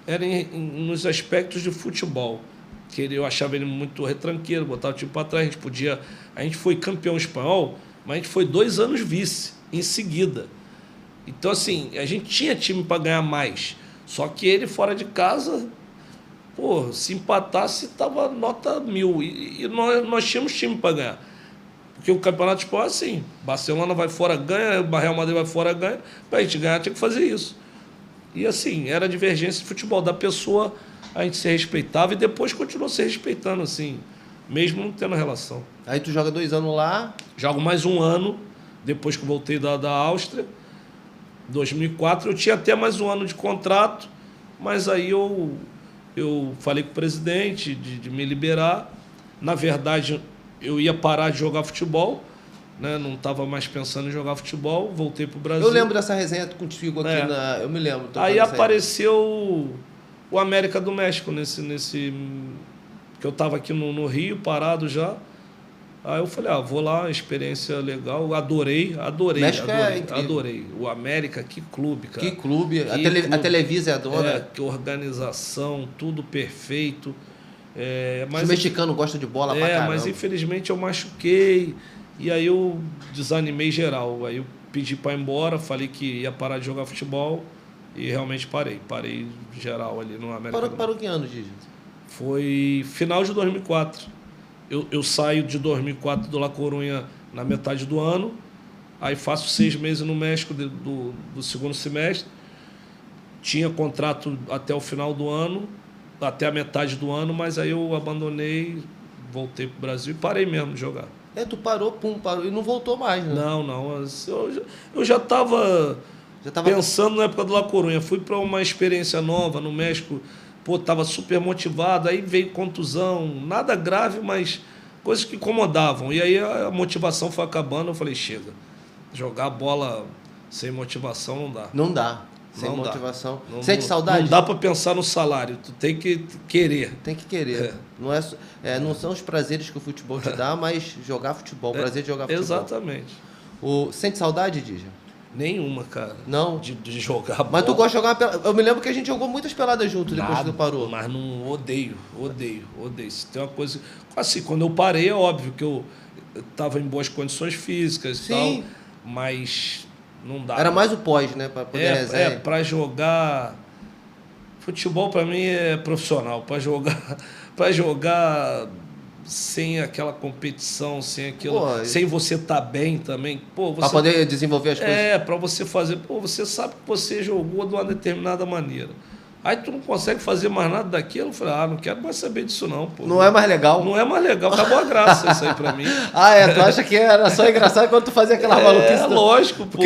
S2: era nos aspectos de futebol. Que eu achava ele muito retranqueiro, botava o time para trás. A gente foi campeão espanhol, mas a gente foi 2 anos vice em seguida. Então, assim, a gente tinha time para ganhar mais. Só que ele, fora de casa, se empatasse, estava nota 1000. E nós tínhamos time para ganhar. Porque o campeonato de esporte é assim. Barcelona vai fora, ganha, o Real Madrid vai fora, ganha. Para a gente ganhar, tinha que fazer isso. E assim, era a divergência de futebol da pessoa, a gente se respeitava e depois continuou se respeitando, assim, mesmo não tendo relação.
S1: Aí tu joga 2 anos lá.
S2: Jogo mais um ano, depois que eu voltei da Áustria. 2004, eu tinha até mais um ano de contrato, mas aí eu falei com o presidente de me liberar. Na verdade, eu ia parar de jogar futebol, né? Não estava mais pensando em jogar futebol, voltei para o Brasil.
S1: Eu lembro dessa resenha contigo aqui, eu me lembro.
S2: Aí apareceu o América do México, nesse que eu estava aqui no Rio, parado já. Aí eu falei, vou lá, experiência legal, adorei.
S1: México
S2: adorei. O América, que clube, cara.
S1: Que clube, a Televisa é a dona.
S2: Que organização, tudo perfeito. Mas
S1: os mexicanos gostam de bola pra caramba.
S2: Mas infelizmente eu machuquei, e aí eu desanimei geral. Aí eu pedi para ir embora, falei que ia parar de jogar futebol, e realmente parei geral ali no América.
S1: Parou que ano, Gigi?
S2: Foi final de 2004. Eu saio de 2004 do La Coruña na metade do ano, aí faço 6 meses no México do segundo semestre, tinha contrato até o final do ano, até a metade do ano, mas aí eu abandonei, voltei para o Brasil e parei mesmo de jogar.
S1: Tu parou e não voltou mais, né?
S2: Não, eu já estava pensando na época do La Coruña, fui para uma experiência nova no México. Estava super motivado, aí veio contusão, nada grave, mas coisas que incomodavam. E aí a motivação foi acabando, eu falei, chega, jogar bola sem motivação não dá.
S1: Não dá, sem motivação. Sente saudade?
S2: Não dá para pensar no salário, tu tem que querer.
S1: Tem que querer. Não são os prazeres que o futebol te dá, mas jogar futebol, o prazer de jogar futebol.
S2: Exatamente.
S1: Sente saudade, Dija?
S2: Nenhuma, cara.
S1: Não?
S2: De jogar bola.
S1: Mas tu gosta de jogar uma pelada? Eu me lembro que a gente jogou muitas peladas junto depois que tu parou.
S2: Mas não odeio. Se tem uma coisa... Assim, quando eu parei, é óbvio que eu estava em boas condições físicas e tal, mas não dá.
S1: Era mais o pós, né? Pra poder resenha.
S2: Pra jogar... Futebol, pra mim, é profissional. Pra jogar sem aquela competição, sem aquilo, sem você estar bem também.
S1: Para poder desenvolver as coisas.
S2: Para você fazer. Você sabe que você jogou de uma determinada maneira. Aí tu não consegue fazer mais nada daquilo. Eu falei, não quero mais saber disso não.
S1: Não é mais legal?
S2: Não é mais legal. Acabou a graça isso aí pra mim.
S1: Tu acha que era só engraçado quando tu fazia aquela maluquice?
S2: Lógico, pô.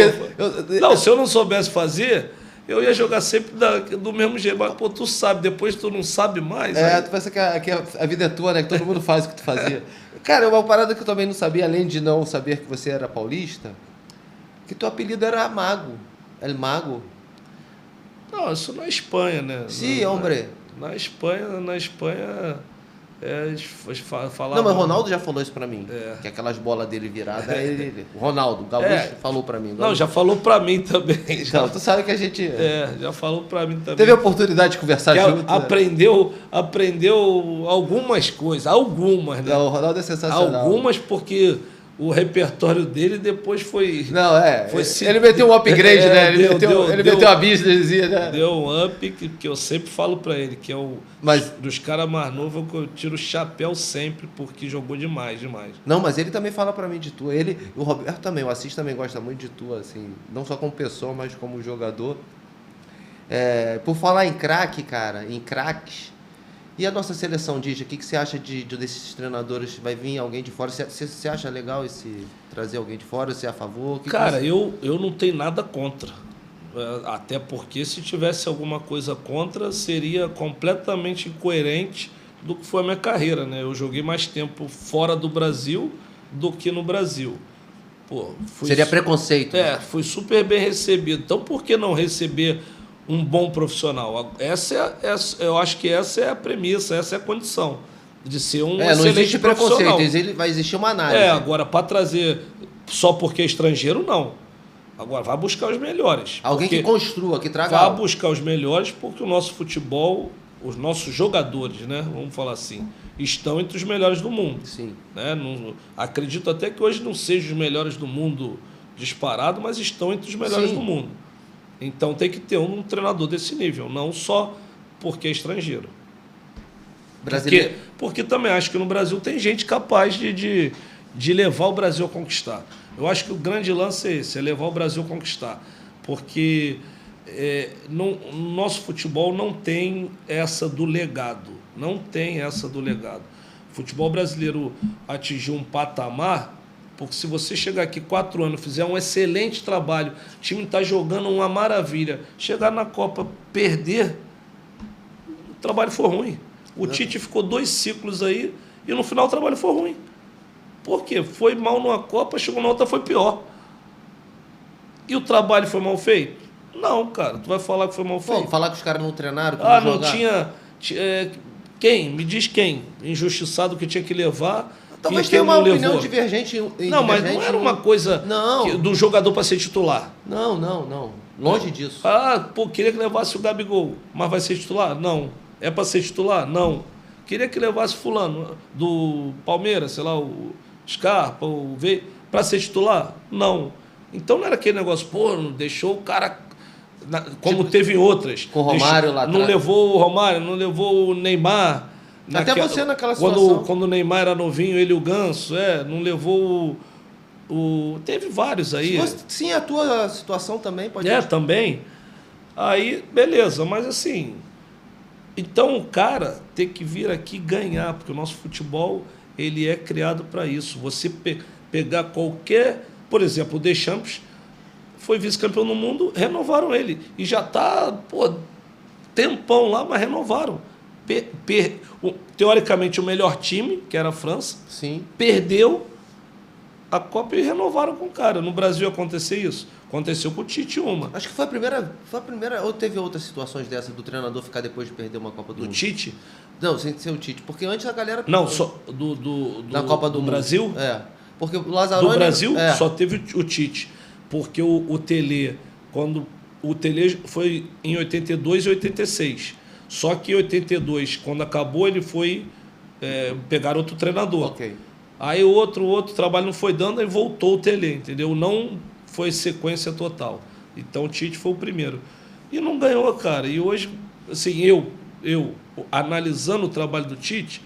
S2: Não, se eu não soubesse fazer... Eu ia jogar sempre do mesmo jeito, mas, tu sabe, depois tu não sabe mais.
S1: Tu pensa que a vida é tua, né? Que todo mundo faz o que tu fazia. Cara, uma parada que eu também não sabia, além de não saber que você era paulista, que teu apelido era Mago. El Mago.
S2: Não, isso na Espanha, né?
S1: Sim, hombre.
S2: Na Espanha... falavam...
S1: Não, mas o Ronaldo já falou isso pra mim. Que aquelas bolas dele viradas... O Ronaldo, o Gaúcho, falou pra mim.
S2: Não, já falou pra mim também.
S1: Então, tu sabe que a gente...
S2: já falou pra mim também.
S1: Teve a oportunidade de conversar junto.
S2: Aprendeu algumas coisas. Algumas, né?
S1: Não, o Ronaldo é sensacional.
S2: Algumas porque... O repertório dele depois foi...
S1: Ele meteu um upgrade, né? Ele meteu uma business, né?
S2: Deu um up que eu sempre falo pra ele, que é dos caras mais novos, eu tiro o chapéu sempre, porque jogou demais.
S1: Não, mas ele também fala pra mim de tu. O Roberto também, o Assis também gosta muito de tu, assim, não só como pessoa, mas como jogador. Por falar em craque, cara, em craques... E a nossa seleção, Dija, o que você acha desses treinadores? Vai vir alguém de fora? Você acha legal trazer alguém de fora? Você é a favor?
S2: Cara, eu não tenho nada contra. Até porque se tivesse alguma coisa contra, seria completamente incoerente do que foi a minha carreira, né? Eu joguei mais tempo fora do Brasil do que no Brasil.
S1: Seria preconceito.
S2: Fui super bem recebido. Então, por que não receber um bom profissional? Eu acho que essa é a premissa, essa é a condição de ser um excelente
S1: não existe
S2: profissional.
S1: Preconceito, vai existir uma análise.
S2: Agora, para trazer só porque é estrangeiro, não. Agora, vai buscar os melhores.
S1: Alguém que construa, que traga...
S2: Vai buscar os melhores, porque o nosso futebol, os nossos jogadores, né, vamos falar assim, estão entre os melhores do mundo.
S1: Sim.
S2: Né? Acredito até que hoje não sejam os melhores do mundo disparado, mas estão entre os melhores do mundo. Então tem que ter um treinador desse nível, não só porque é estrangeiro.
S1: Brasileiro.
S2: Porque também acho que no Brasil tem gente capaz de de levar o Brasil a conquistar. Eu acho que o grande lance é esse, é levar o Brasil a conquistar. Porque no nosso futebol não tem essa do legado. Não tem essa do legado. O futebol brasileiro atingiu um patamar, porque se você chegar aqui 4 anos, fizer um excelente trabalho, o time está jogando uma maravilha, chegar na Copa, perder, o trabalho foi ruim. O Tite ficou 2 ciclos aí e no final o trabalho foi ruim. Por quê? Foi mal numa Copa, chegou na outra, foi pior. E o trabalho foi mal feito? Não, cara. Tu vai falar que foi mal feito?
S1: Falar que os caras não treinaram, que
S2: não
S1: jogar.
S2: tinha... quem? Me diz quem? Injustiçado que tinha que levar.
S1: Talvez tenha uma opinião divergente.
S2: Não, mas não era uma coisa do jogador para ser titular.
S1: Não. Longe disso.
S2: Queria que levasse o Gabigol, mas vai ser titular? Não. É para ser titular? Não. Queria que levasse fulano do Palmeiras, sei lá, o Scarpa, o V, para ser titular? Não. Então não era aquele negócio, não deixou o cara... Como teve em outras.
S1: Com o Romário lá atrás.
S2: Não levou o Romário, não levou o Neymar.
S1: Até você naquela situação.
S2: Quando o Neymar era novinho, ele e o Ganso, não levou teve vários aí.
S1: Sim, a tua situação também pode...
S2: também. Aí, beleza, mas assim... Então o cara tem que vir aqui ganhar, porque o nosso futebol, ele é criado para isso. Você pegar qualquer... Por exemplo, o Deschamps foi vice-campeão no mundo, renovaram ele. E já está, tempão lá, mas renovaram. Teoricamente, o melhor time, que era a França,
S1: sim,
S2: perdeu a Copa e renovaram com o cara. No Brasil aconteceu isso? Aconteceu com o Tite uma.
S1: Acho que foi a primeira, ou teve outras situações dessa do treinador ficar depois de perder uma Copa do Mundo?
S2: Tite?
S1: Não, sem ser o Tite, porque antes a galera...
S2: Não, só
S1: na Copa do
S2: Brasil?
S1: Porque o Lazzaroni...
S2: Do Brasil só teve o Tite. Porque o Tele, quando o Tele foi em 82 e 86. Só que em 82, quando acabou, ele foi pegar outro treinador.
S1: Okay.
S2: Aí o outro trabalho não foi dando, aí voltou o Tele, entendeu? Não foi sequência total. Então o Tite foi o primeiro. E não ganhou, cara. E hoje, assim, eu analisando o trabalho do Tite,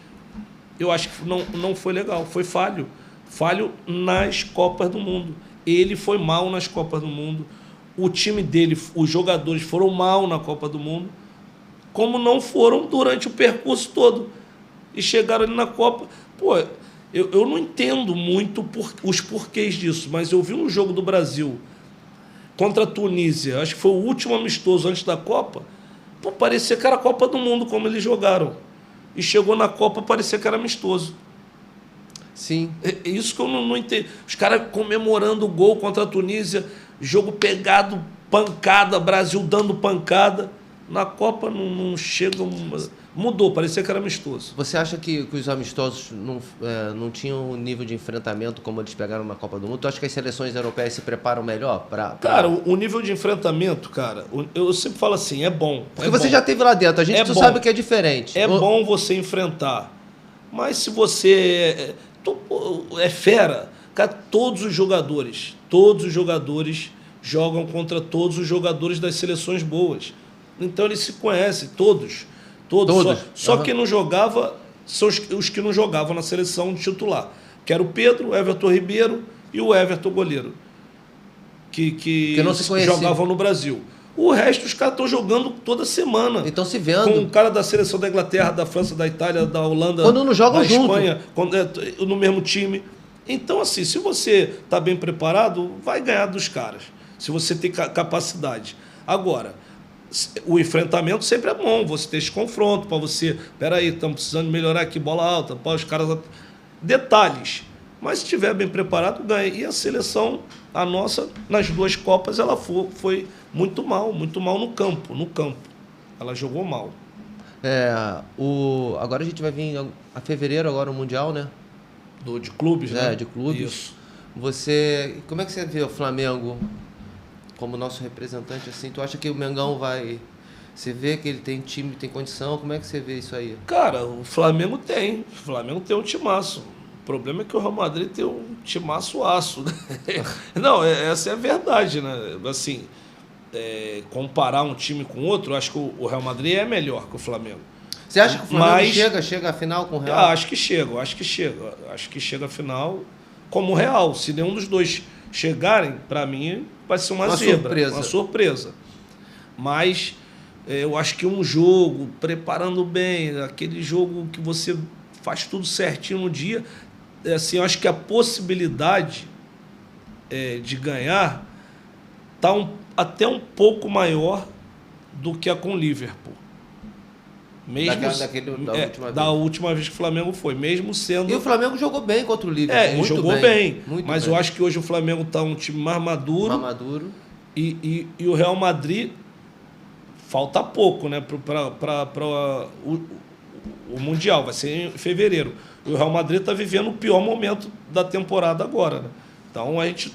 S2: eu acho que não foi legal, foi falho. Falho nas Copas do Mundo. Ele foi mal nas Copas do Mundo. O time dele, os jogadores foram mal na Copa do Mundo, como não foram durante o percurso todo. E chegaram ali na Copa. Eu não entendo muito os porquês disso, mas eu vi um jogo do Brasil contra a Tunísia, acho que foi o último amistoso antes da Copa. Parecia que era a Copa do Mundo, como eles jogaram. E chegou na Copa, parecia que era amistoso.
S1: Sim.
S2: É isso que eu não entendo. Os caras comemorando o gol contra a Tunísia, jogo pegado, pancada, Brasil dando pancada. Na Copa não chega... Mudou, parecia que era amistoso.
S1: Você acha que os amistosos não tinham o nível de enfrentamento como eles pegaram na Copa do Mundo? Tu acha que as seleções europeias se preparam melhor para...
S2: Cara, o nível de enfrentamento, cara, eu sempre falo assim, é bom.
S1: Porque você já esteve lá dentro, a gente tu sabe que é diferente.
S2: É bom você enfrentar. Mas se você é fera, cara, todos os jogadores jogam contra todos os jogadores das seleções boas. Então eles se conhecem, todos. Só quem não jogava são os que não jogavam na seleção titular. Que era o Pedro, o Everton Ribeiro e o Everton goleiro. Que
S1: não se
S2: jogavam no Brasil. O resto, os caras estão jogando toda semana.
S1: Então se vendo.
S2: Com o cara da seleção da Inglaterra, da França, da Itália, da Holanda,
S1: quando não jogam
S2: da Espanha,
S1: junto.
S2: No mesmo time. Então, assim, se você está bem preparado, vai ganhar dos caras. Se você tem capacidade. Agora, o enfrentamento sempre é bom, você ter esse confronto para você, peraí, estamos precisando melhorar aqui, bola alta, os caras... Detalhes. Mas se estiver bem preparado, ganha. E a seleção, a nossa, nas 2 Copas, ela foi muito mal no campo. Ela jogou mal.
S1: Agora a gente vai vir a fevereiro, agora o Mundial, né?
S2: De clubes, né?
S1: De clubes.
S2: Isso.
S1: Como é que você vê o Flamengo como nosso representante, assim? Tu acha que o Mengão vai... Você vê que ele tem time, tem condição? Como é que você vê isso aí?
S2: Cara, o Flamengo tem. O Flamengo tem um timaço. O problema é que o Real Madrid tem um timaço aço. Não, essa é a verdade, né? Assim, comparar um time com outro, eu acho que o Real Madrid é melhor que o Flamengo.
S1: Você acha que o Flamengo chega à final com o Real?
S2: Acho que chega à final. como real. Se nenhum dos dois chegarem, para mim, vai ser uma zebra, uma surpresa. Mas eu acho que um jogo, preparando bem, aquele jogo que você faz tudo certinho no dia, assim, eu acho que a possibilidade de ganhar está até um pouco maior do que a com o Liverpool. Mesmo da última vez que o Flamengo foi, mesmo sendo...
S1: E o Flamengo jogou bem contra o Liverpool.
S2: Muito jogou bem. Mas eu acho que hoje o Flamengo está um time mais maduro. E o Real Madrid falta pouco, né, para o Mundial. Vai ser em fevereiro. E o Real Madrid está vivendo o pior momento da temporada agora, né? Então a gente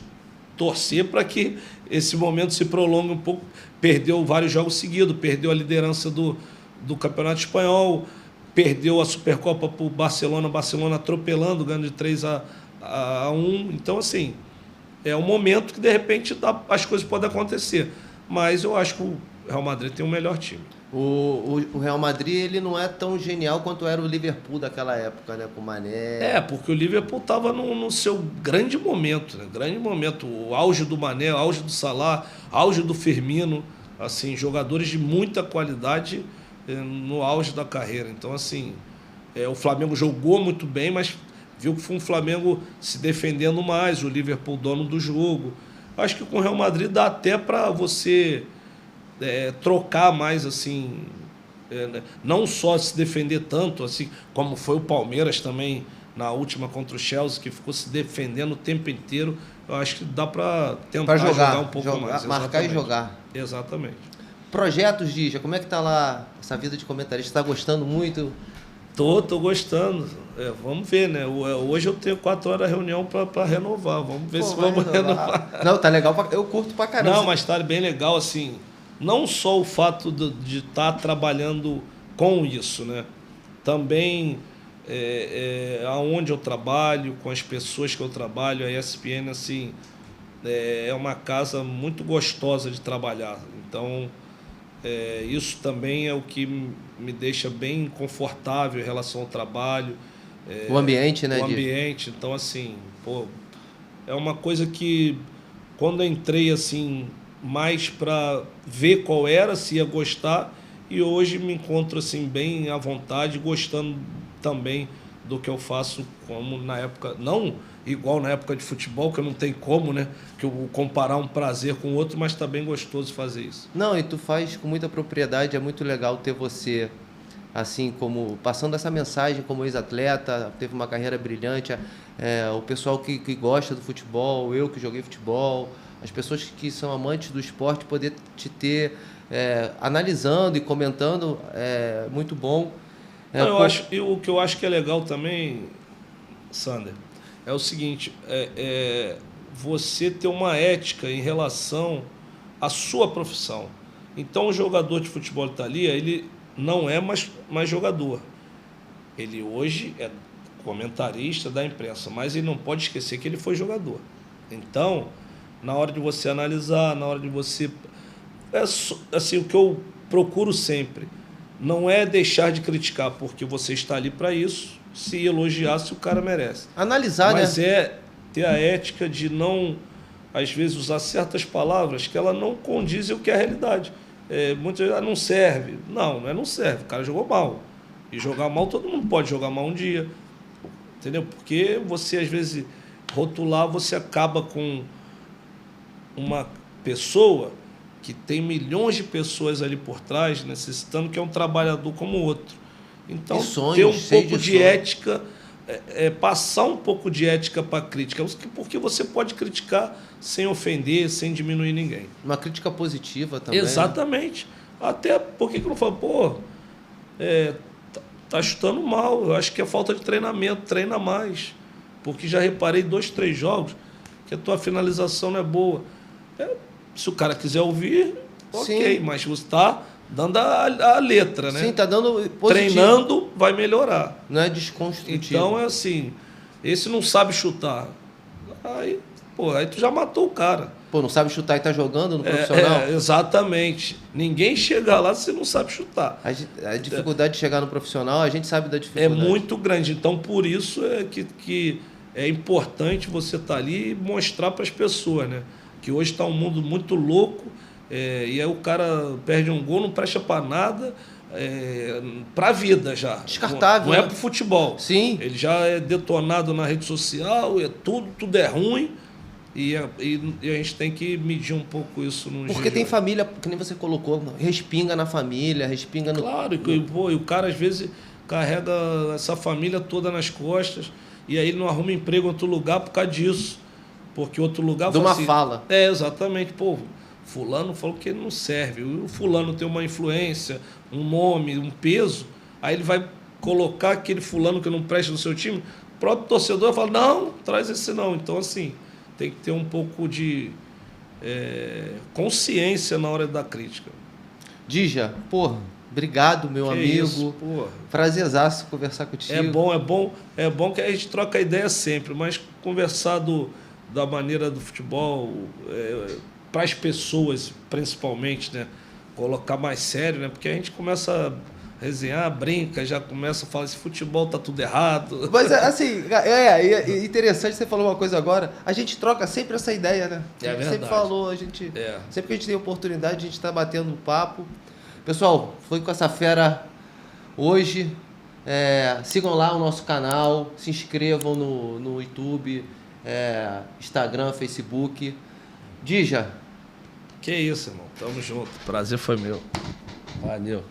S2: torcer para que esse momento se prolongue um pouco. Perdeu vários jogos seguidos, perdeu a liderança do Campeonato Espanhol, perdeu a Supercopa para o Barcelona atropelando, ganhando de 3-1. Então, assim, é um momento que, de repente, as coisas podem acontecer. Mas eu acho que o Real Madrid tem o melhor time.
S1: O Real Madrid, ele não é tão genial quanto era o Liverpool daquela época, né? Com o Mané.
S2: Porque o Liverpool estava no seu grande momento, né? Grande momento. O auge do Mané, o auge do Salah, auge do Firmino. Assim, jogadores de muita qualidade no auge da carreira. Então, assim, o Flamengo jogou muito bem, mas viu que foi um Flamengo se defendendo mais, o Liverpool dono do jogo. Acho que com o Real Madrid dá até para você trocar mais, assim, não só se defender tanto, assim como foi o Palmeiras também na última contra o Chelsea, que ficou se defendendo o tempo inteiro. Eu acho que dá para tentar jogar um pouco mais.
S1: Marcar e jogar.
S2: Exatamente.
S1: Projetos, Dija, como é que tá lá essa vida de comentarista? Está gostando muito?
S2: Tô gostando. Vamos ver, né? Hoje eu tenho 4 horas de reunião para renovar. Vamos ver se vamos renovar.
S1: Não, tá legal. Eu curto pra caramba.
S2: Não, mas tá bem legal, assim. Não só o fato de estar trabalhando com isso, né? Também aonde eu trabalho, com as pessoas que eu trabalho, a ESPN, assim, é uma casa muito gostosa de trabalhar. Então, isso também é o que me deixa bem confortável em relação ao trabalho.
S1: O ambiente, né?
S2: O ambiente. Então, assim, é uma coisa que, quando eu entrei, assim, mais para ver qual era, se ia gostar, e hoje me encontro, assim, bem à vontade, gostando também do que eu faço, como na época, não igual na época de futebol, que não tem como, né, que eu comparar um prazer com o outro, mas tá bem gostoso fazer isso.
S1: Não, e tu faz com muita propriedade, é muito legal ter você, assim, como passando essa mensagem como ex-atleta, teve uma carreira brilhante, o pessoal que gosta do futebol, eu que joguei futebol, as pessoas que são amantes do esporte, poder te ter analisando e comentando é muito bom.
S2: O que eu acho que é legal também, Sander, é o seguinte, você ter uma ética em relação à sua profissão. Então, o jogador de futebol está ali, ele não é mais jogador. Ele hoje é comentarista da imprensa, mas ele não pode esquecer que ele foi jogador. Então, na hora de você analisar, na hora de você... assim, o que eu procuro sempre não é deixar de criticar, porque você está ali para isso, se elogiar se o cara merece.
S1: Analisar,
S2: mas
S1: né?
S2: É ter a ética de não, às vezes, usar certas palavras que ela não condizem o que é a realidade. Muitas vezes não serve. Não serve. O cara jogou mal. E jogar mal, todo mundo pode jogar mal um dia. Entendeu? Porque você, às vezes, rotular, você acaba com uma pessoa que tem milhões de pessoas ali por trás, necessitando, que é um trabalhador como o outro. Então, ter um pouco de ética, passar um pouco de ética para a crítica, porque você pode criticar sem ofender, sem diminuir ninguém.
S1: Uma crítica positiva também.
S2: Exatamente. Até porque eu não falo, tá chutando mal, eu acho que é falta de treinamento, treina mais. Porque já reparei 2, 3 jogos que a tua finalização não é boa. Se o cara quiser ouvir, ok, sim, mas você está dando a letra, né?
S1: Sim, está dando positivo.
S2: Treinando, vai melhorar.
S1: Não é desconstrutivo.
S2: Então, é assim, esse não sabe chutar. Aí tu já matou o cara.
S1: Não sabe chutar e está jogando no profissional?
S2: Exatamente. Ninguém chega lá se não sabe chutar.
S1: A dificuldade de chegar no profissional, a gente sabe da dificuldade.
S2: É muito grande. Então, por isso é que é importante você estar ali e mostrar para as pessoas, né? Que hoje está um mundo muito louco, e aí o cara perde um gol, não presta para nada, para a vida já.
S1: Descartável.
S2: Não é
S1: né?
S2: para o futebol.
S1: Sim.
S2: Ele já é detonado na rede social, tudo é ruim. E a gente tem que medir um pouco isso no
S1: Porque tem família, que nem você colocou, respinga na família, respinga no...
S2: Claro, e o cara às vezes carrega essa família toda nas costas e aí ele não arruma emprego em outro lugar por causa disso. Porque outro lugar...
S1: De uma fala.
S2: Exatamente. Pô, fulano falou que ele não serve. O fulano tem uma influência, um nome, um peso, aí ele vai colocar aquele fulano que não presta no seu time, o próprio torcedor fala, não, traz esse não. Então, assim, tem que ter um pouco de consciência na hora da crítica.
S1: Dija, porra, obrigado, meu amigo.
S2: Isso, porra.
S1: Prazerzaço conversar contigo.
S2: É bom que a gente troca ideia sempre, mas conversar da maneira do futebol, para as pessoas, principalmente, né? Colocar mais sério, né? Porque a gente começa a resenhar, brinca, já começa a falar, esse futebol tá tudo errado.
S1: Mas, assim, é interessante, você falou uma coisa agora, a gente troca sempre essa ideia, né? A gente
S2: verdade.
S1: sempre falou, sempre que a gente tem oportunidade, a gente tá batendo um papo. Pessoal, foi com essa fera hoje. Sigam lá o nosso canal, se inscrevam no YouTube, Instagram, Facebook. Dija.
S2: Que isso, irmão. Tamo junto. Prazer foi meu. Valeu.